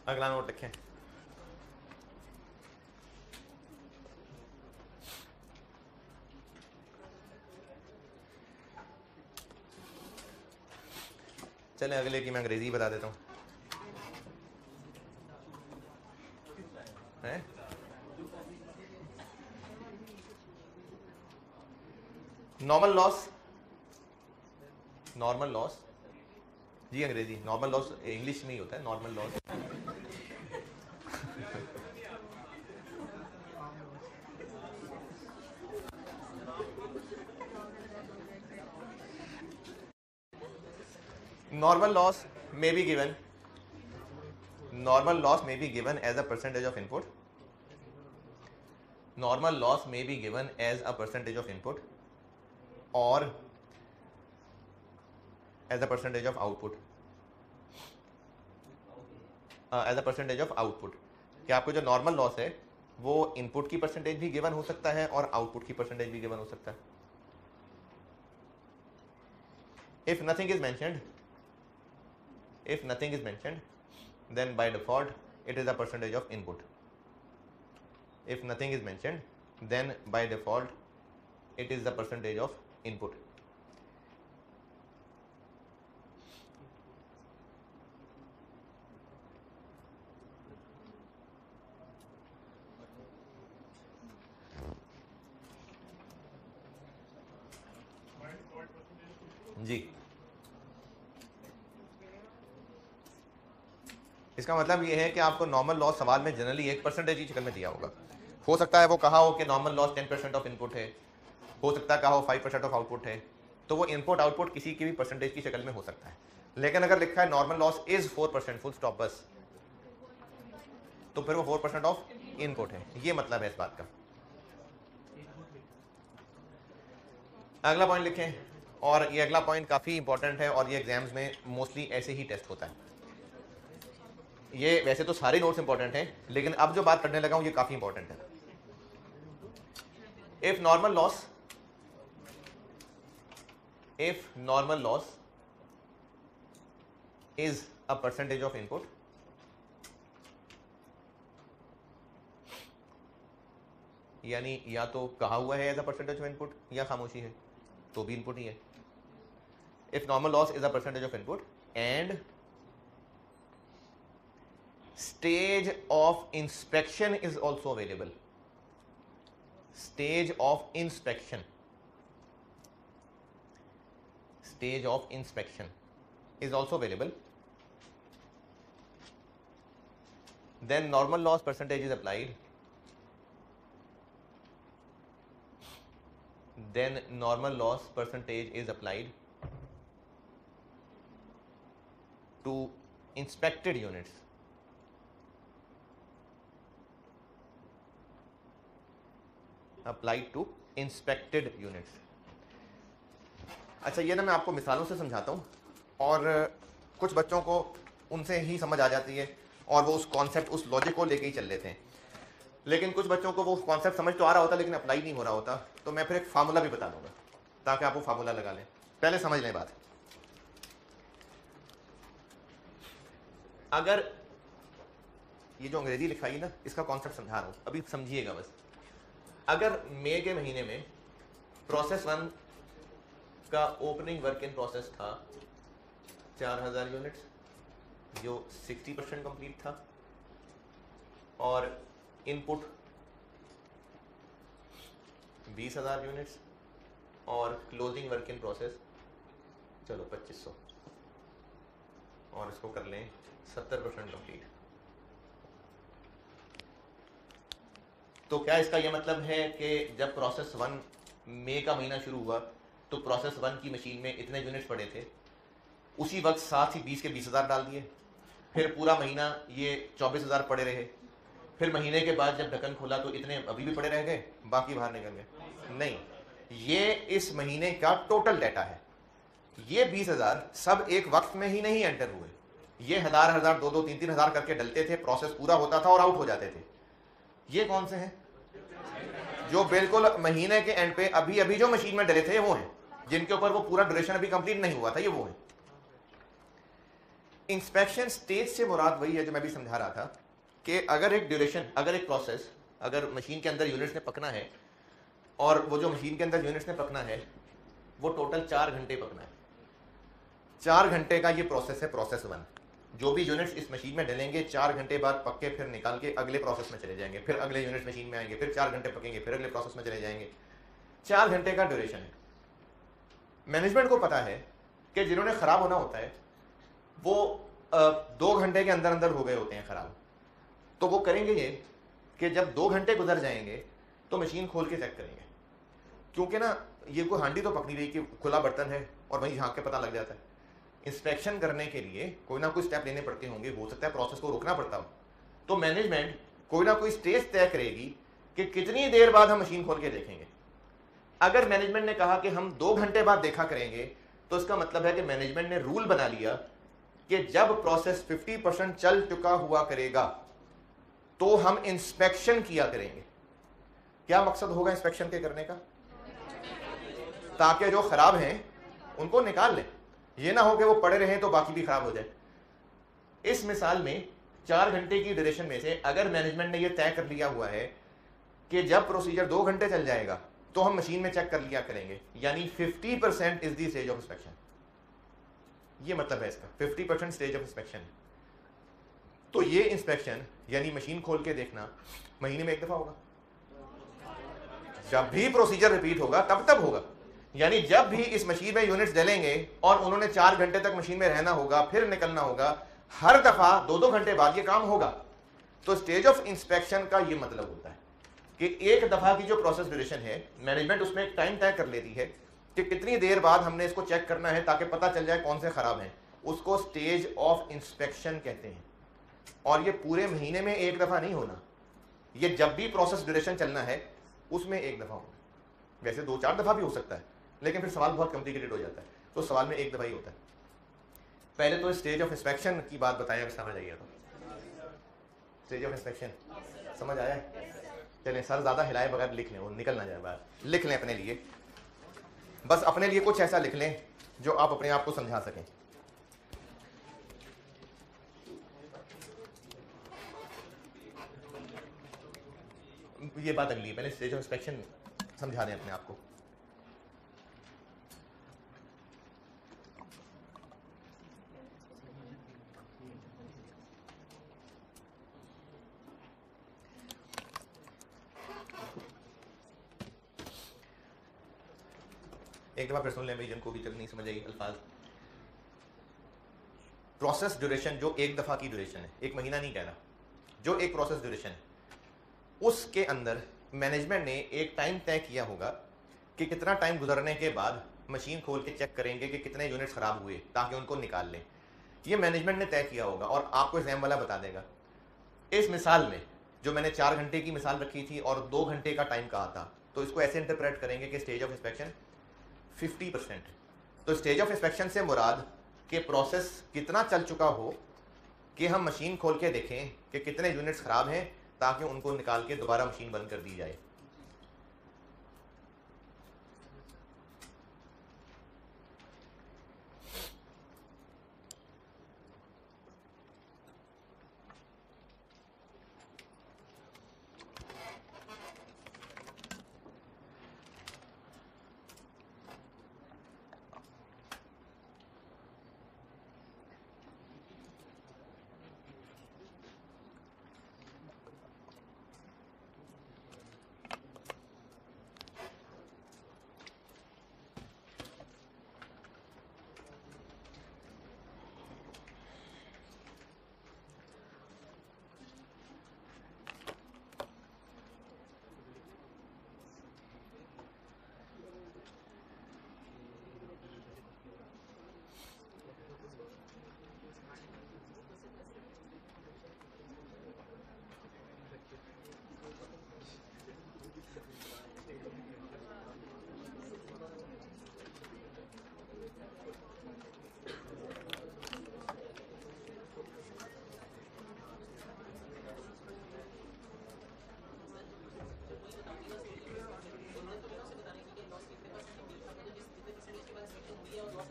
अगला नोट लिखें। चलें अगले की मैं अंग्रेजी बता देता हूँ। नॉर्मल लॉस जी अंग्रेजी, नॉर्मल लॉस इंग्लिश में ही होता है normal loss. Normal loss may be given as a percentage of input. Normal loss may be given as a percentage of input or as a percentage of output. As a percentage of output. कि आपको जो normal loss है वो input की percentage भी given हो सकता है और आउटपुट की परसेंटेज भी गिवन हो सकता है। If nothing is mentioned, then by default it is a percentage of input. If nothing is mentioned, then by default it is the percentage of input. जी, इसका मतलब ये है कि आपको नॉर्मल लॉस सवाल में जनरली 1% की शक्ल में दिया होगा। हो सकता है वो कहा हो कि नॉर्मल लॉस 10% ऑफ इनपुट है, हो सकता है कहा हो 5% ऑफ आउटपुट है, तो वो इनपुट आउटपुट किसी की भी परसेंटेज की शक्ल में हो सकता है। लेकिन अगर लिखा है normal loss is 4% full stop bus, तो फिर वो 4% ऑफ इनपुट है। ये मतलब है इस बात का। अगला पॉइंट लिखें, और ये अगला पॉइंट काफी इंपॉर्टेंट है और ये एग्जाम्स में मोस्टली ऐसे ही टेस्ट होता है। ये वैसे तो सारे नोट्स इंपॉर्टेंट हैं, लेकिन अब जो बात करने लगा हूं ये काफी इंपॉर्टेंट है। If normal loss is a percentage of input, यानी या तो कहा हुआ है as a percentage of input या खामोशी है तो भी इनपुट ही है। If normal loss is a percentage of input and stage of inspection is also available, stage of inspection is also available, then normal loss percentage is applied, to inspected units, अच्छा ये ना मैं आपको मिसालों से समझाता हूँ और कुछ बच्चों को उनसे ही समझ आ जाती है और वो उस कॉन्सेप्ट, उस लॉजिक को लेके ही चल लेते हैं, लेकिन कुछ बच्चों को वो कॉन्सेप्ट समझ तो आ रहा होता लेकिन अप्लाई नहीं हो रहा होता। तो मैं फिर एक फार्मूला भी बता दूंगा ताकि आप वो फार्मूला लगा लें। पहले समझ लें बात। अगर ये जो अंग्रेजी लिखाई ना, इसका कॉन्सेप्ट समझा रहा हूं, अभी समझिएगा बस। अगर मई के महीने में प्रोसेस 1 का ओपनिंग वर्क इन प्रोसेस था 4000 यूनिट्स, जो 60% कंप्लीट था, और इनपुट 20000 यूनिट्स, और क्लोजिंग वर्क इन प्रोसेस चलो 2500, और इसको कर लें 70% कंप्लीट। तो क्या इसका यह मतलब है कि जब प्रोसेस 1 मई का महीना शुरू हुआ तो प्रोसेस 1 की मशीन में इतने यूनिट्स पड़े थे, उसी वक्त साथ ही 20 के 20000 डाल दिए, फिर पूरा महीना ये 24000 पड़े रहे, फिर महीने के बाद जब ढक्कन खोला तो इतने अभी भी पड़े रह गए, बाकी बाहर निकल गए? नहीं, ये इस महीने का टोटल डाटा है। ये 20000 सब एक वक्त में ही नहीं एंटर हुए, ये 1000 2 3 हजार करके डलते थे, प्रोसेस पूरा होता था और आउट हो जाते थे। ये कौन से हैं? जो बिल्कुल महीने के एंड पे अभी अभी जो मशीन में डले थे वो हैं, जिनके ऊपर वो पूरा ड्यूरेशन अभी कंप्लीट नहीं हुआ था, ये वो है। इंस्पेक्शन स्टेज से मुराद वही है जो मैं भी समझा रहा था कि अगर एक ड्यूरेशन, अगर एक प्रोसेस, अगर मशीन के अंदर यूनिट्स ने पकना है और वो जो मशीन के अंदर यूनिट्स ने पकना है वो टोटल 4 घंटे पकना है, 4 घंटे का ये प्रोसेस है प्रोसेस 1। जो भी यूनिट्स इस मशीन में डलेंगे 4 घंटे बाद पक के फिर निकाल के अगले प्रोसेस में चले जाएंगे, फिर अगले यूनिट मशीन में आएंगे, फिर 4 घंटे पकेंगे, फिर अगले प्रोसेस में चले जाएंगे। 4 घंटे का ड्यूरेशन है। मैनेजमेंट को पता है कि जिन्होंने खराब होना होता है वो 2 घंटे के अंदर अंदर हो गए होते हैं खराब, तो वो करेंगे ये कि जब 2 घंटे गुजर जाएंगे तो मशीन खोल के चेक करेंगे, क्योंकि ना ये कोई हांडी तो पक नहीं रही कि खुला बर्तन है और वहीं झांक के पता लग जाता है। इंस्पेक्शन करने के लिए कोई ना कोई स्टेप लेने पड़ते होंगे, हो सकता है प्रोसेस को रोकना पड़ता हो, तो मैनेजमेंट कोई ना कोई स्टेज तय करेगी कि कितनी देर बाद हम मशीन खोल के देखेंगे। अगर मैनेजमेंट ने कहा कि हम 2 घंटे बाद देखा करेंगे तो इसका मतलब है कि मैनेजमेंट ने रूल बना लिया कि जब प्रोसेस 50% चल चुका हुआ करेगा तो हम इंस्पेक्शन किया करेंगे। क्या मकसद होगा इंस्पेक्शन के करने का? ताकि जो खराब हैं उनको निकाल लें, ये ना हो कि वो पड़े रहें तो बाकी भी खराब हो जाए। इस मिसाल में 4 घंटे की ड्यूरेशन में से अगर मैनेजमेंट ने यह तय कर लिया हुआ है कि जब प्रोसीजर 2 घंटे चल जाएगा तो हम मशीन में चेक कर लिया करेंगे, यानी 50% is the stage of inspection. ये मतलब है इसका 50% स्टेज ऑफ इंस्पेक्शन। तो ये इंस्पेक्शन यानी मशीन खोल के देखना महीने में 1 दफा होगा। जब भी प्रोसीजर रिपीट होगा तब होगा, यानी जब भी इस मशीन में यूनिट्स डलेंगे और उन्होंने 4 घंटे तक मशीन में रहना होगा, फिर निकलना होगा, हर दफा 2-2 घंटे बाद ये काम होगा। तो स्टेज ऑफ इंस्पेक्शन का ये मतलब होता है कि एक दफा की जो प्रोसेस ड्यूरेशन है, मैनेजमेंट उसमें एक टाइम तय कर लेती है कि कितनी देर बाद हमने इसको चेक करना है ताकि पता चल जाए कौन से खराब हैं। उसको स्टेज ऑफ इंस्पेक्शन कहते हैं। और ये पूरे महीने में एक दफ़ा नहीं होना, ये जब भी प्रोसेस ड्यूरेशन चलना है उसमें एक दफ़ा होना। वैसे 2-4 दफ़ा भी हो सकता है, लेकिन फिर सवाल बहुत कॉम्प्लिकेटेड हो जाता है, तो सवाल में एक दफ़ा ही होता है। पहले तो स्टेज ऑफ इंस्पेक्शन की बात बताएं, अगर समझ आइए तो। स्टेज ऑफ इंस्पेक्शन समझ आया है? चलें, सर ज़्यादा हिलाए बगैर लिख लें, वो निकल ना जाए बाहर। लिख लें अपने लिए, बस अपने लिए कुछ ऐसा लिख लें जो आप अपने आप को समझा सकें। ये बात अगली है, पहले स्टेज ऑफ इंस्पेक्शन समझा दें अपने आप को। एक दफा फिर सुन लें भाई, जिनको भी तक नहीं समझ आई अल्फाज। प्रोसेस ड्यूरेशन जो एक दफा की ड्यूरेशन है, एक महीना नहीं कह रहा, जो एक प्रोसेस ड्यूरेशन है, उसके अंदर मैनेजमेंट ने एक टाइम तय किया होगा कि कितना टाइम गुजरने के बाद मशीन खोल के चेक करेंगे कि कितने यूनिट्स खराब हुए ताकि उनको निकाल लें। ये मैनेजमेंट ने तय किया होगा और आपको एग्जाम वाला बता देगा। इस मिसाल में जो मैंने 4 घंटे की मिसाल रखी थी और 2 घंटे का टाइम कहा था, तो इसको ऐसे इंटरप्रेट करेंगे कि स्टेज ऑफ इंस्पेक्शन 50%। तो स्टेज ऑफ इंस्पेक्शन से मुराद कि प्रोसेस कितना चल चुका हो कि हम मशीन खोल के देखें कि कितने यूनिट्स खराब हैं ताकि उनको निकाल के दोबारा मशीन बंद कर दी जाए।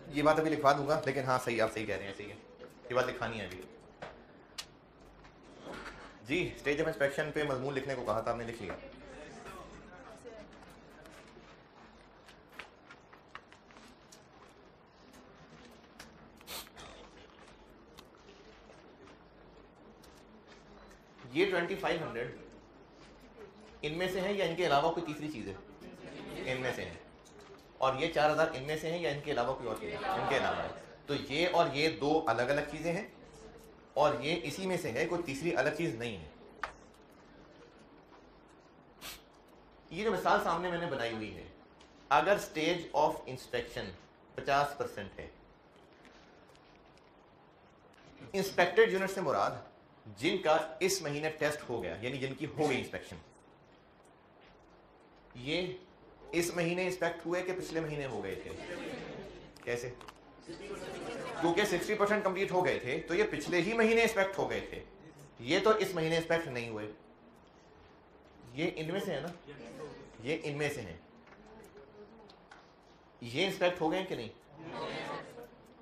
ये बात अभी लिखवा दूंगा, लेकिन हाँ सही, आप सही कह रहे हैं, सही है, ये बात लिखानी है अभी। जी, स्टेज ऑफ इंस्पेक्शन पे मजमून लिखने को कहा था, आपने लिख लिया। ये 2500 इनमें से है या इनके अलावा कोई तीसरी चीज है? इनमें से है। और ये 4000 इनमें से है या इनके अलावा कोई और चीज है? इनके अलावा है। तो ये और ये दो अलग अलग चीजें हैं और ये इसी में से है, कोई तीसरी अलग चीज नहीं है। ये जो मिसाल सामने मैंने बनाई हुई है, अगर स्टेज ऑफ इंस्पेक्शन 50% है, इंस्पेक्टेड यूनिट से मुराद जिनका इस महीने टेस्ट हो गया, यानी जिनकी हो गई इंस्पेक्शन, ये इस महीने इंस्पेक्ट हुए कि पिछले महीने हो गए थे? कैसे? क्योंकि 60% कंप्लीट हो गए थे तो ये पिछले ही महीने इंस्पेक्ट हो गए थे, ये तो इस महीने इंस्पेक्ट नहीं हुए। ये इनमें से है ना, ये इनमें से है, ये इंस्पेक्ट हो गए कि नहीं?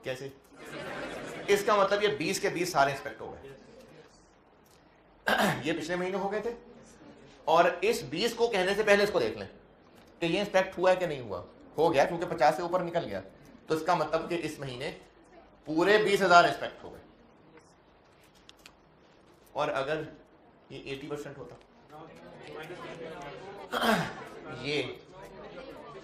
कैसे? इसका मतलब ये 20 के 20 सारे इंस्पेक्ट हो गए। ये पिछले महीने हो गए थे और इस 20 को कहने से पहले इसको देख लें कि ये इंस्पेक्ट हुआ है कि नहीं हुआ। हो गया क्योंकि 50 से ऊपर निकल गया, तो इसका मतलब कि इस महीने पूरे 20,000 इंस्पेक्ट हो गए। और अगर ये 80% होता, ये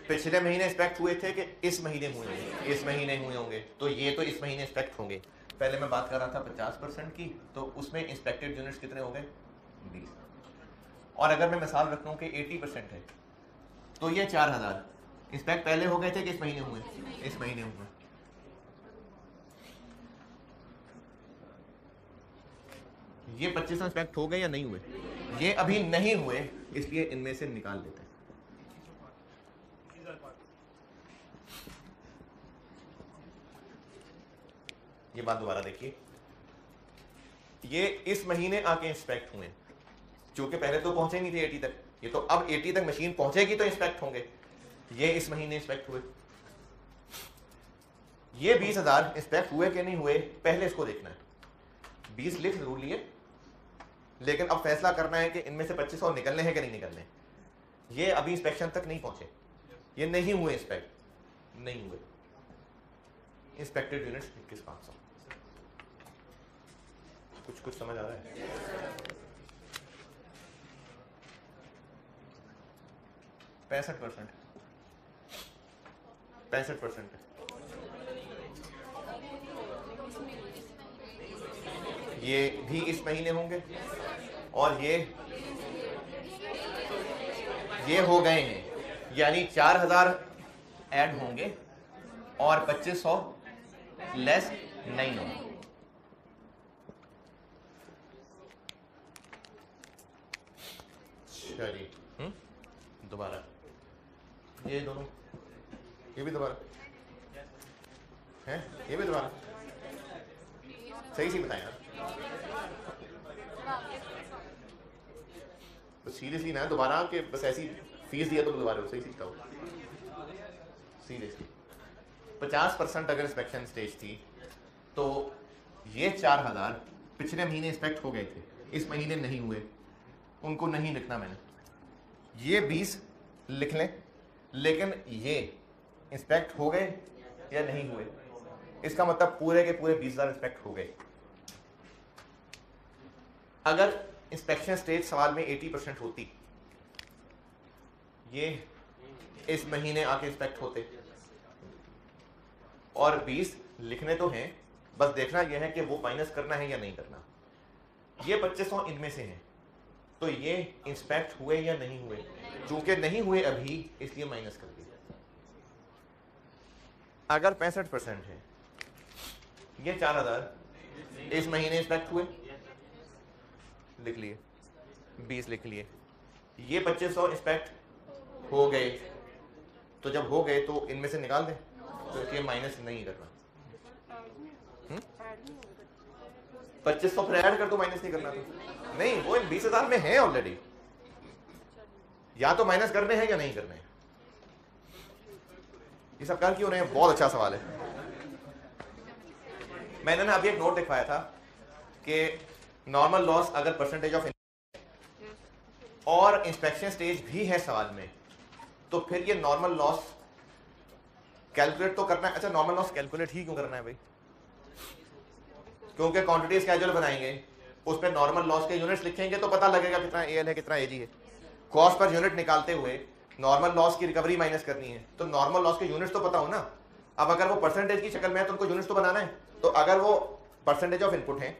पिछले महीने इंस्पेक्ट हुए थे कि इस महीने हुए होंगे? इस महीने हुए होंगे, तो ये तो इस महीने इंस्पेक्ट होंगे। पहले मैं बात कर रहा था 50% की, तो उसमें इंस्पेक्टेड यूनिट्स कितने हो गए? 20। और अगर मैं मिसाल रखूं कि 80% है, तो ये 4000 इंस्पेक्ट पहले हो गए थे कि इस महीने हुए? इस महीने हुए। ये 2500 इंस्पेक्ट हो गए या नहीं हुए? ये अभी नहीं हुए, इसलिए इनमें से निकाल देते हैं। ये बात दोबारा देखिए, ये इस महीने आके इंस्पेक्ट हुए, क्योंकि पहले तो पहुंचे नहीं थे 80 तक, ये तो अब 80 तक मशीन पहुंचेगी तो इंस्पेक्ट होंगे। ये इस महीने इंस्पेक्ट हुए। ये 20,000 इंस्पेक्ट हुए कि नहीं हुए, पहले इसको देखना है। 20 लिख जरूर लिए, लेकिन अब फैसला करना है कि इनमें से 2500 निकलने हैं कि नहीं निकलने। ये अभी इंस्पेक्शन तक नहीं पहुंचे, ये नहीं हुए इंस्पेक्ट, नहीं हुए। Inspected units 21,500। कुछ समझ आ रहा है? 65%, 65% है। ये भी इस महीने होंगे और ये हो गए हैं, यानी 4,000 ऐड होंगे और 2500 लेस नहीं होंगे। चलिए दोबारा ये दोनों, ये भी दोबारा है, ये भी दोबारा सही सी बताएं आप। तो सीरियसली ना दोबारा के बस ऐसी फीस दिया तो दोबारा सही सीखता हूँ सीरियसली। 50% अगर इंस्पेक्शन स्टेज थी तो ये 4,000 पिछले महीने इंस्पेक्ट हो गए थे, इस महीने नहीं हुए, उनको नहीं लिखना मैंने। ये 20 लिख लें, लेकिन ये इंस्पेक्ट हो गए या नहीं हुए, इसका मतलब पूरे के पूरे 20,000 इंस्पेक्ट हो गए। अगर इंस्पेक्शन स्टेज सवाल में 80% होती, ये इस महीने आके इंस्पेक्ट होते, और 20 लिखने तो हैं, बस देखना यह है कि वो माइनस करना है या नहीं करना। ये 2500 इनमें से हैं, तो ये इंस्पेक्ट हुए या नहीं हुए, चूंकि नहीं हुए अभी इसलिए माइनस कर दिया। अगर 65% है, ये 4,000 इस महीने इंस्पेक्ट हुए, लिख लिए, 20 लिख लिए। ये 2500 इंस्पेक्ट हो गए, तो जब हो गए तो इनमें से निकाल दें, तो इसलिए माइनस नहीं करना। 2500 फिर ऐड कर दो, माइनस नहीं करना। तो नहीं, वो इन 20,000 में है ऑलरेडी, या तो माइनस करने हैं या नहीं करने हैं। ये सरकार क्यों नहीं है? बहुत अच्छा सवाल है। मैंने ना अभी एक नोट दिखवाया था कि नॉर्मल लॉस अगर परसेंटेज ऑफ और इंस्पेक्शन स्टेज भी है सवाल में, तो फिर ये नॉर्मल लॉस कैलकुलेट तो करना है। अच्छा, नॉर्मल लॉस कैलकुलेट ही क्यों करना है भाई? क्योंकि क्वांटिटी स्केड्यूल बनाएंगे, उस पर नॉर्मल लॉस के यूनिट्स लिखेंगे तो पता लगेगा कितना एएल है कितना एजी है। कॉस्ट पर यूनिट निकालते हुए नॉर्मल लॉस की रिकवरी माइनस करनी है, तो नॉर्मल लॉस के यूनिट्स तो पता हो ना। अब अगर वो परसेंटेज की शक्ल में है तो उनको यूनिट्स तो बनाना है। तो अगर वो परसेंटेज ऑफ इनपुट है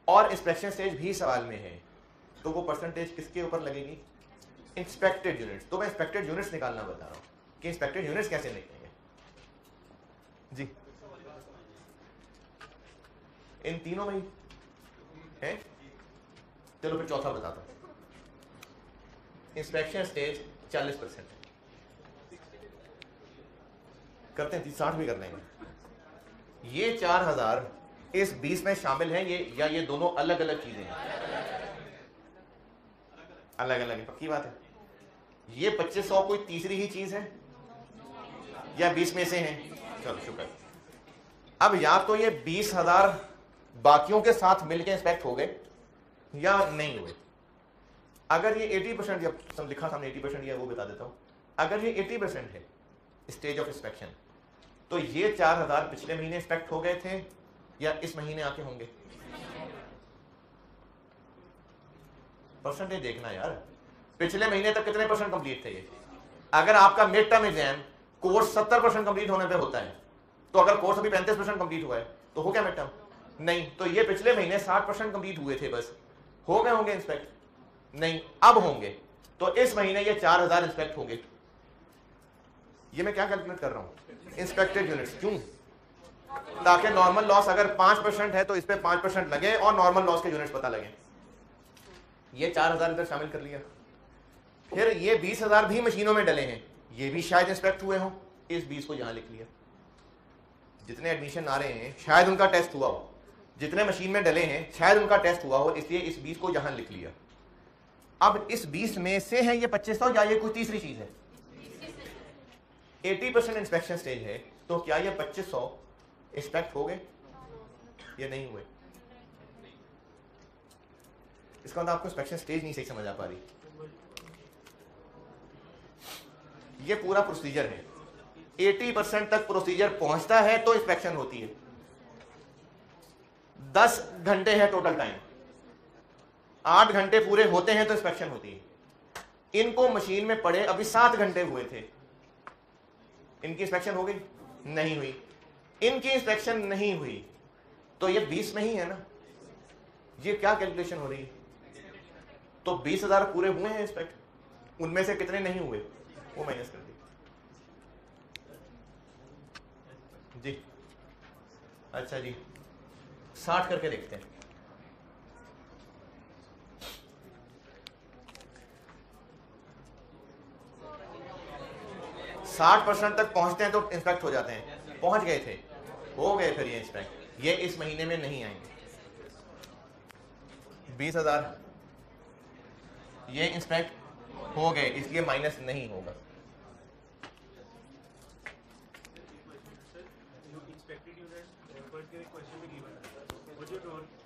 और इंस्पेक्शन स्टेज भी सवाल में है, तो वो परसेंटेज किसके ऊपर लगेगी? Inspected units. तो मैं इंस्पेक्टेड यूनिट्स निकालना बता रहा हूं कि इंस्पेक्टेड यूनिट्स कैसे निकलेंगे। जी, इन तीनों में है। चलो फिर चौथा बताता हूं। इंस्पेक्शन स्टेज 40% करते हैं, 60 भी कर लेंगे। ये 4,000 इस 20 में शामिल है, ये या ये दोनों अलग अलग चीजें हैं? अलग अलग है, पक्की बात है। ये 2500 कोई तीसरी ही चीज है या 20 में से है? चलो शुक्र। अब या तो ये 20,000 बाकियों के साथ मिलकर इंस्पेक्ट हो गए या नहीं हुए। अगर ये 80%, या लिखा सामने 80% या वो बता देता हूं, अगर ये 80% है स्टेज ऑफ इंस्पेक्शन, तो ये 4,000 पिछले महीने इंस्पेक्ट हो गए थे या इस महीने आके होंगे? परसेंटेज देखना यार, पिछले महीने तक कितने परसेंट कंप्लीट थे ये? अगर आपका mid term exam course 70% complete होने पे होता है, तो अगर कोर्स अभी 35% कंप्लीट हुआ है तो हो क्या मिड टर्म? नहीं। तो ये पिछले महीने 60% कंप्लीट हुए थे, बस हो गए होंगे इंस्पेक्ट? नहीं, अब होंगे। तो इस महीने ये 4,000 इंस्पेक्ट होंगे। ये मैं क्या कैलकुलेट कर रहा हूं? Inspected units. क्यों? ताकि नॉर्मल लॉस अगर 5% है तो इस पे 5% लगे और नॉर्मल लॉस के यूनिट्स पता लगे। ये 4000 इधर शामिल कर लिया। फिर ये 20,000 भी मशीनों में डले हैं, ये भी शायद इंस्पेक्ट हुए हों, इस 20 को यहां लिख लिया। जितने एडमिशन आ रहे हैं शायद उनका टेस्ट हुआ हो, जितने मशीन में डले हैं शायद उनका टेस्ट हुआ हो, इसलिए इस 20 को यहां लिख लिया। अब इस 20 में से है ये 2500 या ये कोई तीसरी चीज है? 80% इंस्पेक्शन स्टेज है, तो क्या ये 2500 इंस्पेक्ट हो गए? ये नहीं हुए। इसका मतलब आपको इंस्पेक्शन स्टेज नहीं सही समझ आ पा रही। ये पूरा प्रोसीजर है, 80% तक प्रोसीजर पहुंचता है तो इंस्पेक्शन होती है। 10 घंटे है टोटल टाइम, 8 घंटे पूरे होते हैं तो इंस्पेक्शन होती है। इनको मशीन में पड़े अभी 7 घंटे हुए थे, इनकी इंस्पेक्शन हो गई? नहीं हुई। इनकी इंस्पेक्शन नहीं हुई तो ये 20 में ही है ना। ये क्या कैलकुलेशन हो रही है? तो 20,000 पूरे हुए हैं इंस्पेक्ट, उनमें से कितने नहीं हुए वो माइनस कर दी। जी अच्छा जी, 60 करके देखते हैं। %60 तक पहुंचते हैं तो इंस्पेक्ट हो जाते हैं। पहुंच गए थे, हो गए फिर ये इंस्पेक्ट। ये इस महीने में नहीं आएंगे। 20,000 ये इंस्पेक्ट हो गए, इसलिए माइनस नहीं होगा।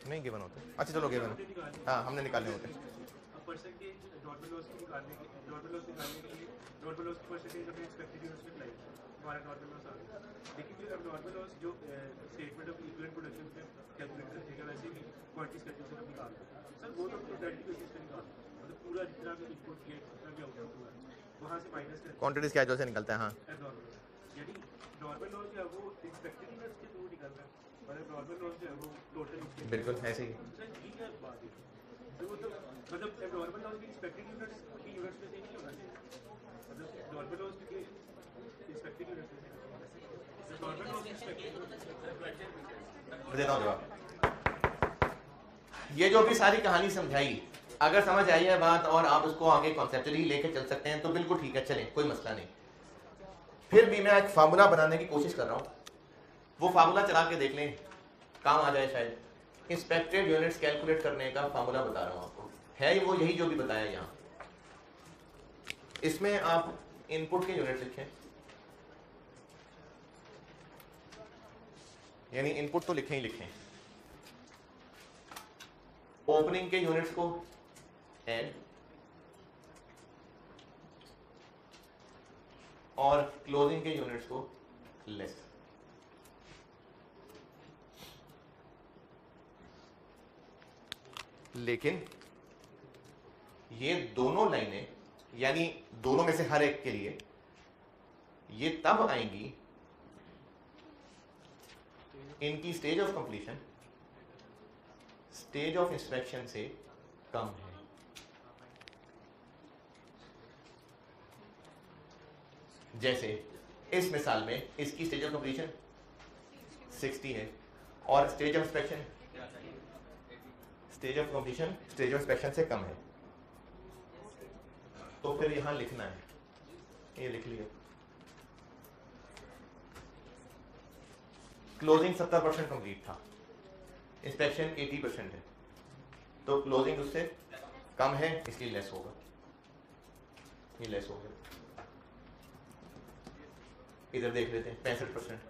नहीं गिवन होते। अच्छा चलो गिवन, हाँ हमने निकालने होते। लेकिन फिर अब नॉर्मल लॉस जो स्टेटमेंट ऑफ इक्विवेलेंट प्रोडक्शन पे कैलकुलेट करेगा वैसे भी क्वांटिटीज कैलकुलेशन हम निकाल सर वो लोग तो डेल्टा बेसिस पे निकाल, मतलब पूरा जितना भी इनपुट किया जितना भी आउटपुट हुआ वहां से माइनस कर क्वांटिटीज क्या जो से निकलता है। हाँ यानी नॉर्मल लॉस जो है वो एक्सपेक्टेड यूनिट्स के थ्रू निकलता है, मतलब नॉर्मल लॉस जो है वो टोटल बिल्कुल ऐसे ही। सर ठीक है बात है, तो वो तो मतलब नॉर्मल लॉस भी एक्सपेक्टेड यूनिट्स की यूनिट्स में से नहीं होना चाहिए, मतलब नॉर्मल लॉस के एक्सपेक्टेड यूनिट्स में देता हूं जवाब। ये जो भी सारी कहानी समझाई, अगर समझ आई है बात और आप उसको आगे कॉन्सेप्चुअली लेके चल सकते हैं तो बिल्कुल ठीक है, चलें, कोई मसला नहीं। फिर भी मैं एक फार्मूला बनाने की कोशिश कर रहा हूं, वो फार्मूला चला के देख लें, काम आ जाए शायद। इंस्पेक्टेड यूनिट्स कैलकुलेट करने का फार्मूला बता रहा हूं आपको, है वो यही जो भी बताया यहां। इसमें आप इनपुट के यूनिट लिखें, यानी इनपुट तो लिखें ही लिखें। ओपनिंग के यूनिट्स को ऐड और क्लोजिंग के यूनिट्स को लेस। लेकिन ये दोनों लाइनें, यानी दोनों में से हर एक के लिए, ये तब आएंगी इनकी stage of completion stage of inspection से कम है। जैसे इस मिसाल में इसकी स्टेज ऑफ कंप्लीशन 60 है और stage of inspection stage of completion stage of inspection से कम है, तो फिर यहां लिखना है, ये लिख लिया। क्लोजिंग 70% कंप्लीट था, इंस्पेक्शन 80% है, तो क्लोजिंग उससे कम है इसलिए लेस होगा, ये लेस हो गया। इधर देख लेते हैं 65%।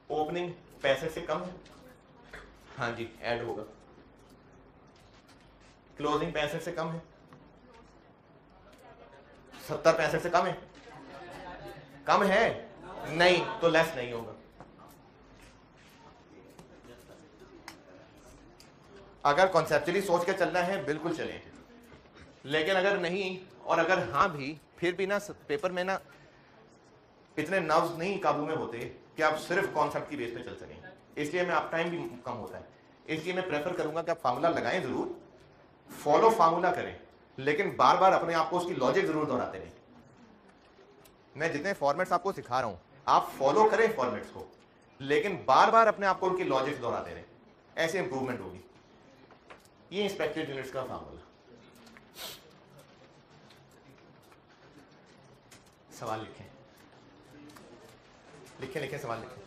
ओपनिंग 65 से कम है, हाँ जी ऐड होगा। क्लोजिंग 65 से कम है, 70 65 से कम है, कम है नहीं तो लेस नहीं होगा। अगर कॉन्सेप्चुअली सोच के चलना है बिल्कुल चलें, लेकिन अगर नहीं और अगर हाँ भी, फिर भी ना पेपर में ना इतने नर्व्स नहीं काबू में होते कि आप सिर्फ कॉन्सेप्ट की बेस पे चल सकें, इसलिए मैं आप टाइम भी कम होता है, इसलिए मैं प्रेफर करूंगा कि आप फार्मूला लगाएं जरूर, फॉलो फार्मूला करें, लेकिन बार बार अपने आप को उसकी लॉजिक जरूर दोहराते रहें। मैं जितने फॉर्मेट्स आपको सिखा रहा हूं आप फॉलो करें फॉर्मेट्स को, लेकिन बार बार अपने आप को उनकी लॉजिक दोहराते रहें, ऐसे इंप्रूवमेंट होगी। ये इंस्पेक्टेड यूनिट्स का फार्मूला। सवाल लिखें, लिखें लिखें, सवाल लिखें,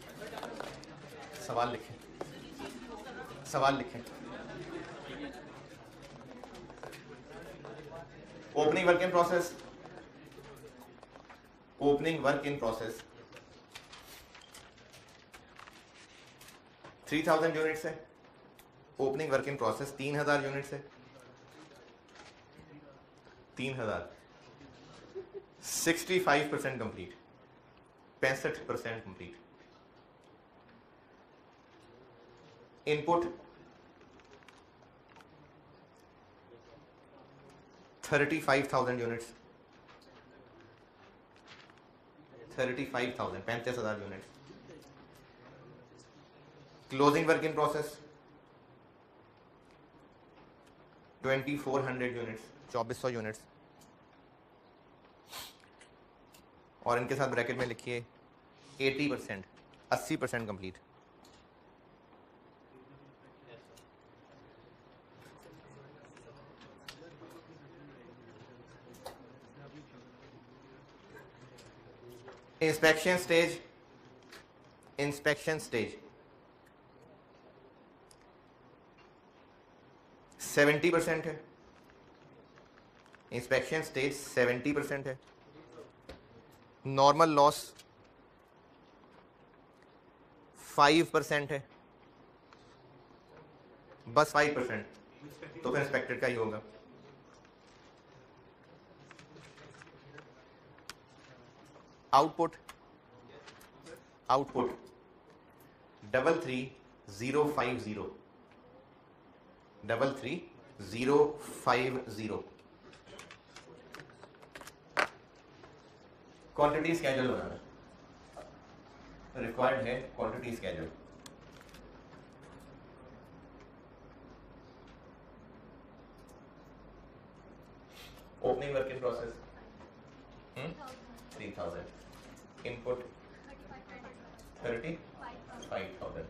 सवाल लिखें, सवाल लिखें। Opening work in process, opening work in process 3000 units है। Opening work in process 3000 units है। 3000 65% complete, 65% complete. Input 35,000 units, 35,000 35,000 units. Closing work in process 2400 units, 2400 units. और इनके साथ ब्रैकेट में लिखिए 80%, 80% complete. Inspection stage, inspection stage 70% है। Inspection stage 70% है। Normal loss 5% है, बस 5%, तो फिर इंस्पेक्टेड का ही होगा। Output, output 33050, 33050। क्वांटिटी स्केड्यूल बनाना रिक्वायर्ड है, quantity schedule. Opening work in process 3000, input 35,000,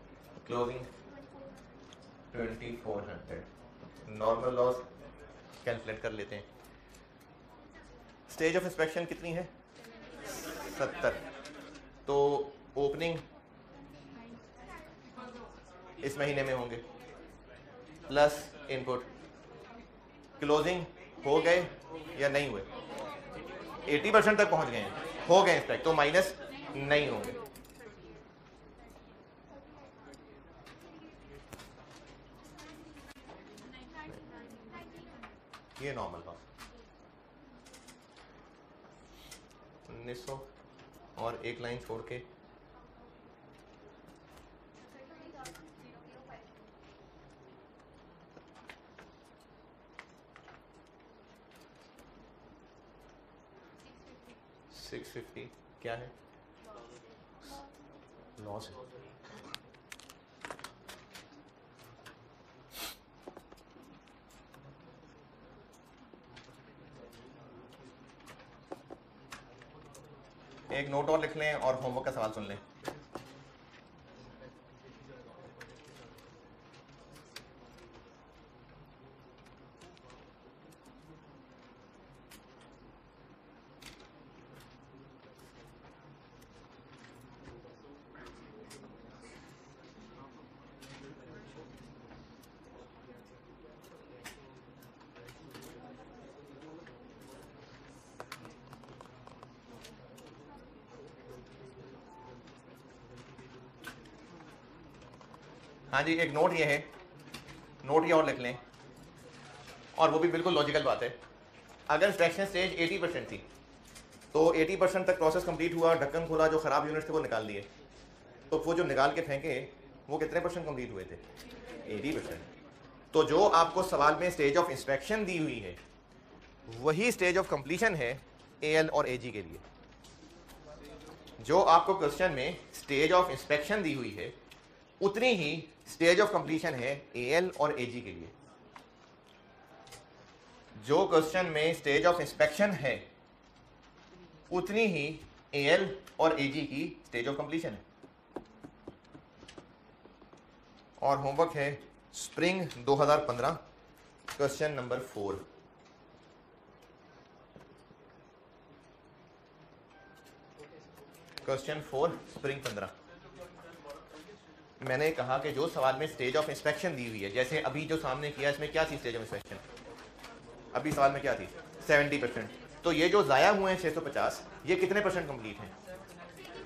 closing 2400। Normal loss calculate कर लेते हैं। स्टेज ऑफ इंस्पेक्शन कितनी है? 70। तो ओपनिंग इस महीने में होंगे प्लस इनपुट। क्लोजिंग हो गए या नहीं हुए? 80% तक पहुंच गए हैं, हो गए इंस्पेक्ट, तो माइनस नहीं होंगे। ये नॉर्मल लॉस 1900 और एक लाइन छोड़ के 650 क्या है? लॉस है। एक नोट और लिख लें और होमवर्क का सवाल सुन लें। हाँ जी, एक नोट ये है, नोट ये और लिख लें, और वो भी बिल्कुल लॉजिकल बात है। अगर इंस्पेक्शन स्टेज 80% थी तो 80% तक प्रोसेस कंप्लीट हुआ, ढक्कन खोला, जो खराब यूनिट्स थे वो निकाल दिए, तो वो जो निकाल के फेंके वो कितने परसेंट कंप्लीट हुए थे? 80%। तो जो आपको सवाल में स्टेज ऑफ इंस्पेक्शन दी हुई है वही स्टेज ऑफ कंप्लीशन है एएल और एजी के लिए। जो आपको क्वेश्चन में स्टेज ऑफ इंस्पेक्शन दी हुई है उतनी ही स्टेज ऑफ कंप्लीशन है एएल और एजी के लिए। जो क्वेश्चन में स्टेज ऑफ इंस्पेक्शन है उतनी ही एएल और एजी की स्टेज ऑफ कंप्लीशन है। और होमवर्क है spring 2015 question number 4। Question 4 spring 15। मैंने कहा कि जो सवाल में स्टेज ऑफ इंस्पेक्शन दी हुई है, जैसे अभी जो सामने किया इसमें क्या थी स्टेज ऑफ इंस्पेक्शन, अभी सवाल में क्या थी 70%। तो ये जो ज़ाया हुए हैं 650, ये कितने परसेंट कंप्लीट हैं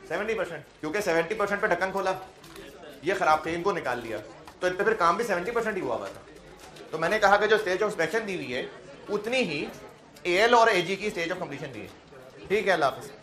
70%, क्योंकि 70% पे ढक्कन खोला, ये खराब थे, इनको निकाल लिया, तो इन पे फिर काम भी 70% ही हुआ था। तो मैंने कहा कि जो स्टेज ऑफ इंस्पेक्शन दी हुई है उतनी ही एएल और एजी की स्टेज ऑफ कंप्लीशन दी है। ठीक है, अल्लाह हाफिज़।